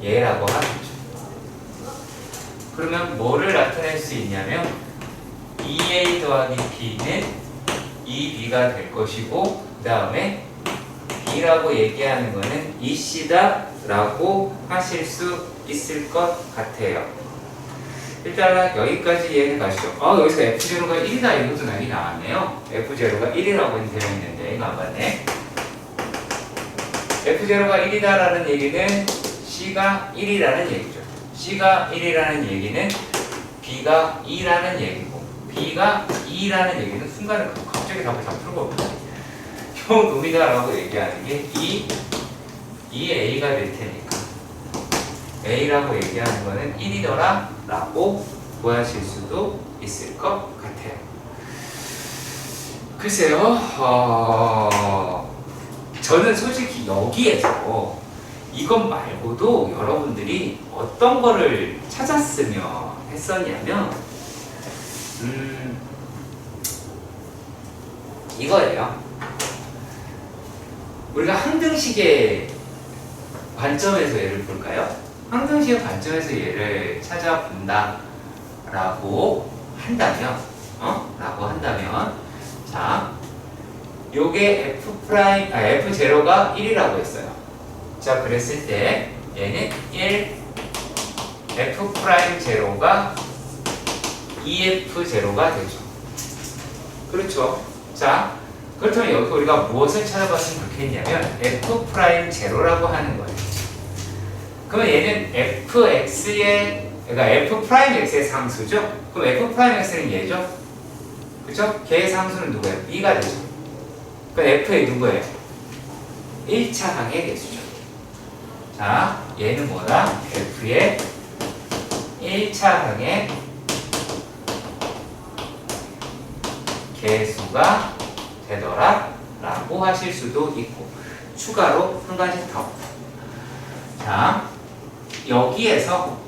얘라고 하겠죠. 그러면 뭐를 나타낼 수 있냐면 2a 더하기 b는 2b가 될 것이고 그 다음에 b라고 얘기하는 거는 2c다 라고 하실 수 있을 것 같아요. 일단 여기까지 이해해 가시죠. 여기서 f0가 1이다 이것도 여기 나왔네요. f0가 1이라고 되어 있는데 이거 안 맞네. f0가 1이다라는 얘기는 c가 1이라는 얘기죠. c가 1이라는 얘기는 b가 2라는 얘기고 b가 2라는 얘기는 순간에 갑자기 답을 다 풀거든요. 요 놈이다라고 얘기하는 게 2a가 될 테니까 a라고 얘기하는 거는 1이더라 라고 구하실 수도 있을 것 같아요. 글쎄요, 저는 솔직히 여기에서 이것 말고도 여러분들이 어떤 거를 찾았으면 했었냐면 이거예요. 우리가 항등식의 관점에서 얘를 볼까요? 항등식의 관점에서 얘를 찾아본다 라고 한다면 자, 요게 f0가 1이라고 했어요. 자, 그랬을 때 얘는 1 f0가 2f0가 되죠. 그렇죠. 자, 그렇다면 여기서 우리가 무엇을 찾아봤으면 좋겠냐면 f0라고 하는 거예요. 그러면 얘는 fx의 그러니까 f'x의 상수죠. 그럼 f'x는 얘죠. 그렇죠? 걔의 상수는 누구예요? b가 되죠. 그러니까 f의 누구예요? 1차 항의 개수죠. 자, 얘는 뭐다? f의 1차 항의 개수가 되더라 라고 하실 수도 있고 추가로 한 가지 더. 자, 여기에서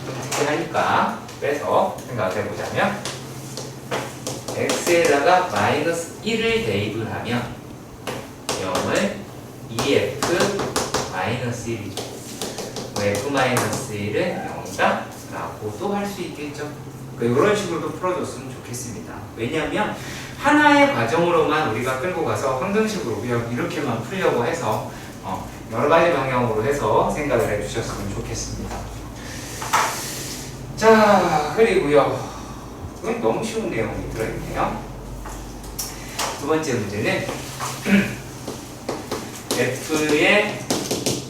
좀 특이하니까 빼서 생각해 보자면 x에다가 마이너스 1을 대입을 하면 0을 2f 마이너스 1이죠. f 마이너스 1은 0이다 라고 라고도 할 수 있겠죠. 이런 식으로도 풀어줬으면 좋겠습니다. 왜냐하면 하나의 과정으로만 우리가 끌고 가서 항등식으로 그냥 이렇게만 풀려고 해서 여러 가지 방향으로 해서 생각을 해주셨으면 좋겠습니다. 자, 그리고요. 이건 너무 쉬운 내용이 들어있네요. 두 번째 문제는 f의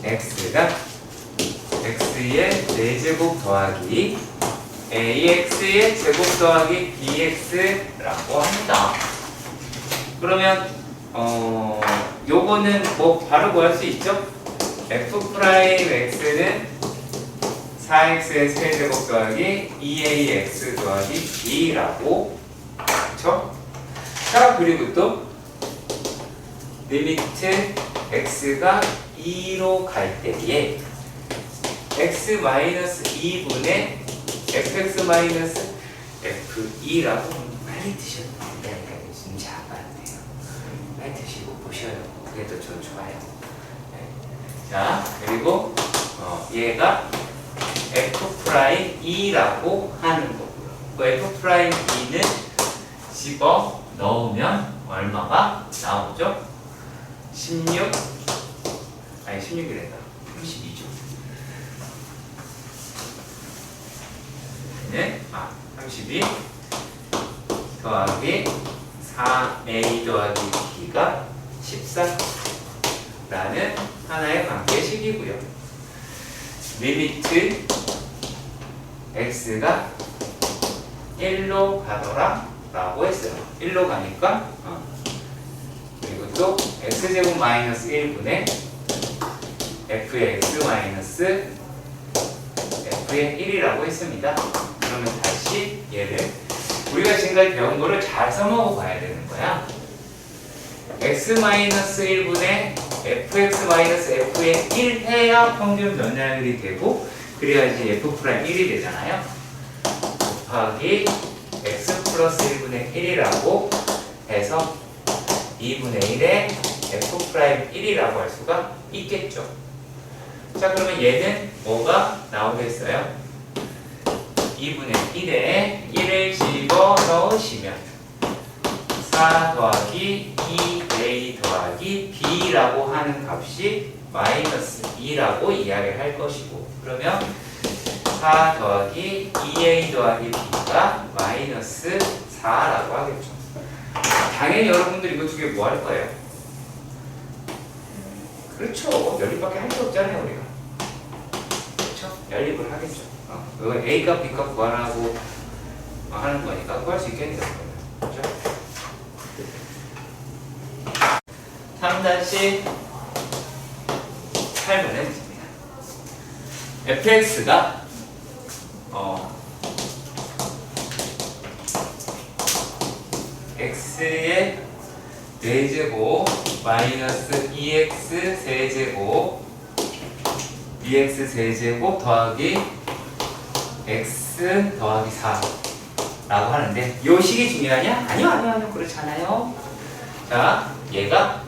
x가 x의 4제곱 더하기 ax의 제곱 더하기 bx라고 합니다. 그러면 요거는 뭐 바로 구할 수 있죠? f'x는 4x의 세제곱 더하기 2ax 더하기 b라고, 그쵸? 자, 그리고 또 리미트 x가 2로 갈 때에 x-2분의 fx-f2라고 빨리 드셔도 된다니까. 진짜 안맞네요. 빨리 드시고 보셔요. 그게 더 좋아요. 네. 자, 그리고 얘가 f'2라고 하는 거고요. 그 f'2는 집어 넣으면 얼마가 나오죠? 16, 아니 16이랬다. 32죠. 네, 32 더하기 4a 더하기 b가 14라는 하나의 관계식이고요. 리미트 x가 1로 가더라 라고 했어요. 1로 가니까 그리고 또 x제곱 마이너스 1분의 f의 x 마이너스 f의 1이라고 했습니다. 그러면 다시 얘를 우리가 지금까지 배운 거를 잘 써먹어 봐야 되는 거야. x-1분의 fx-f의 1 해야 평균 면역이 되고, 그래야지 f'1이 되잖아요. 곱하기 x 플러스 1분의 1이라고 해서 2분의 1에 f'1이라고 할 수가 있겠죠. 자, 그러면 얘는 뭐가 나오겠어요? 2분의 1에 1을 집어 넣으시면 4 더하기 2a 더하기 b라고 하는 값이 마이너스 2라고 이야기를 할 것이고, 그러면 4 더하기 2a 더하기 b가 마이너스 4라고 하겠죠. 당연히 여러분들 이거 두 개 뭐 할 거예요? 그렇죠. 연립밖에 할 게 없잖아요, 우리가. 그렇죠? 연립을 하겠죠. 이거 A값, B값 구하라고 하는 거니까 구할 수 있겠네요. 그렇죠? 3-8번에 있습니다. fx가 x의 4제곱 마이너스 2x 세제곱 bx 세제곱 더하기 x 더하기 4라고 하는데, 요 식이 중요하냐? 아니요, 그렇잖아요. 자, 얘가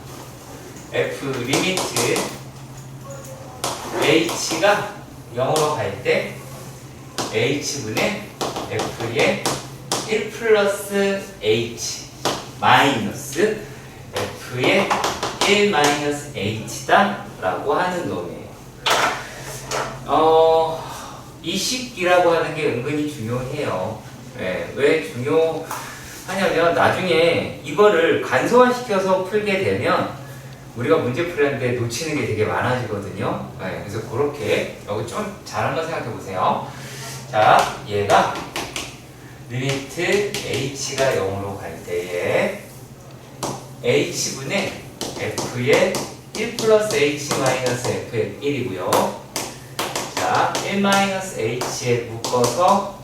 f 리미트 h가 0으로 갈 때 h분의 f의 1 플러스 h 마이너스 f의 1 마이너스 h다 라고 하는 놈이에요. 이 식이라고 하는 게 은근히 중요해요. 네, 왜 중요하냐면 나중에 이거를 간소화시켜서 풀게 되면 우리가 문제 풀이하는데 놓치는 게 되게 많아지거든요. 네, 그래서 그렇게 여기 좀 잘 한번 생각해 보세요. 자, 얘가 리미트 h가 0으로 갈 때에 h분의 f의 1 플러스 h 마이너스 f의 1이고요. 자, 1 마이너스 h에 묶어서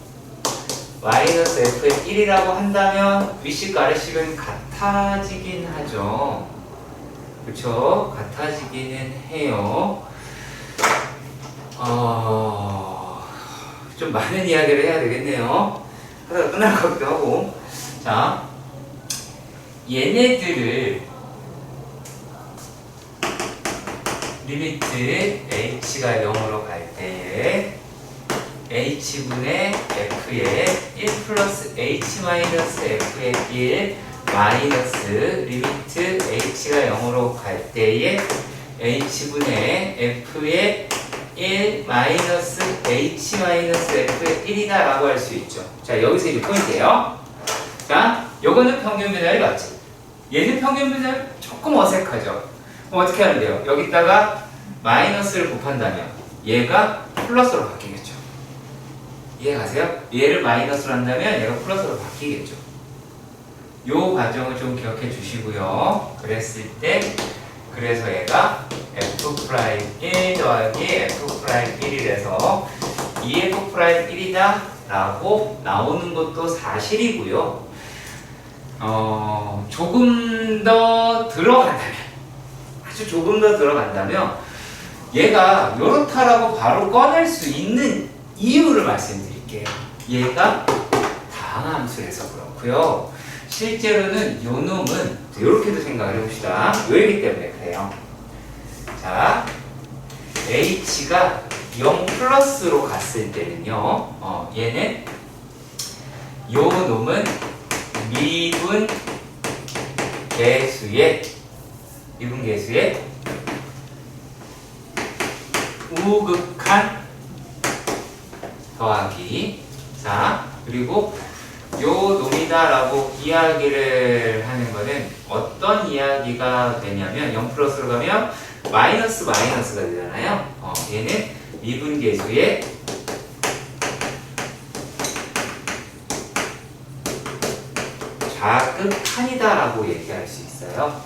마이너스 f의 1이라고 한다면 윗식 아래식은 같아지긴 하죠. 그쵸? 같아지기는 해요. 좀 많은 이야기를 해야 되겠네요. 하다가 끝날 것 같기도 하고. 자, 얘네들을 리미트 h가 0으로 갈 때에 h분의 f의 1 플러스 h 마이너스 f의 1 마이너스 리미트 h가 0으로 갈 때에 h분의 f의 1 마이너스 h 마이너스 f의 1이다 라고 할 수 있죠. 자, 여기서 이제 포인트예요. 자, 요거는 평균 분할이 맞지. 얘는 평균 분할 조금 어색하죠. 그럼 어떻게 하면 돼요? 여기다가 마이너스를 곱한다면 얘가 플러스로 바뀌겠죠. 이해가세요? 얘를 마이너스로 한다면 얘가 플러스로 바뀌겠죠. 요 과정을 좀 기억해 주시고요. 그랬을 때 그래서 얘가 f'1 더하기 f'1이라서 2f'1이다 라고 나오는 것도 사실이고요. 조금 더 들어간다면, 아주 조금 더 들어간다면 얘가 요렇다라고 바로 꺼낼 수 있는 이유를 말씀드릴게요. 얘가 다항함수라서 그렇고요. 실제로는 요 놈은 이렇게도 생각을 해봅시다. 요 얘기 때문에 그래요. 자, h가 0 플러스로 갔을 때는요, 얘는 요 놈은 미분 계수의 우극한 더하기. 자, 그리고 요 놈이다라고 이야기를 하는 거는 어떤 이야기가 되냐면 0 플러스로 가면 마이너스 마이너스가 되잖아요. 얘는 미분계수의 좌극한이다라고 얘기할 수 있어요.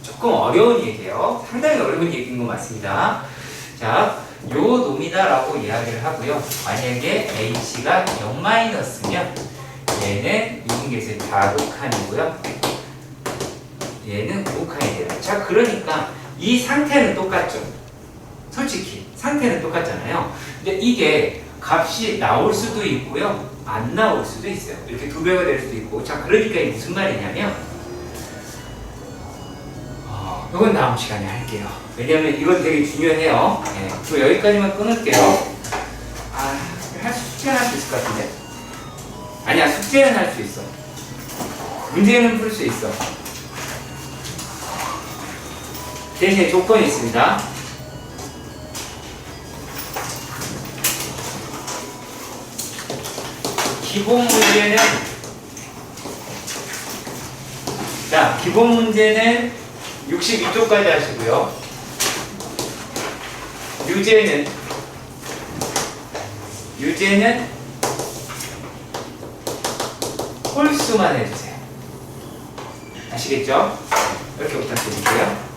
조금 어려운 얘기예요. 상당히 어려운 얘기인 것 같습니다. 자, 요 놈이다라고 이야기를 하고요. 만약에 h가 0-면 얘는 미분계수의 좌극한이고요. 얘는 우극한이 돼요. 자, 그러니까 이 상태는 똑같죠. 솔직히 상태는 똑같잖아요. 근데 이게 값이 나올 수도 있고요, 안 나올 수도 있어요. 이렇게 두 배가 될 수도 있고. 자, 그러니까 이게 무슨 말이냐면, 이건 다음 시간에 할게요. 왜냐면 이건 되게 중요해요. 네, 그럼 여기까지만 끊을게요. 숙제는 할 수 있을 것 같은데. 아니야, 숙제는 할 수 있어. 문제는 풀 수 있어. 대신에 조건이 있습니다. 기본 문제는, 자, 기본 문제는 62쪽까지 하시고요. 유제는 홀수만 해주세요. 아시겠죠? 이렇게 부탁드릴게요.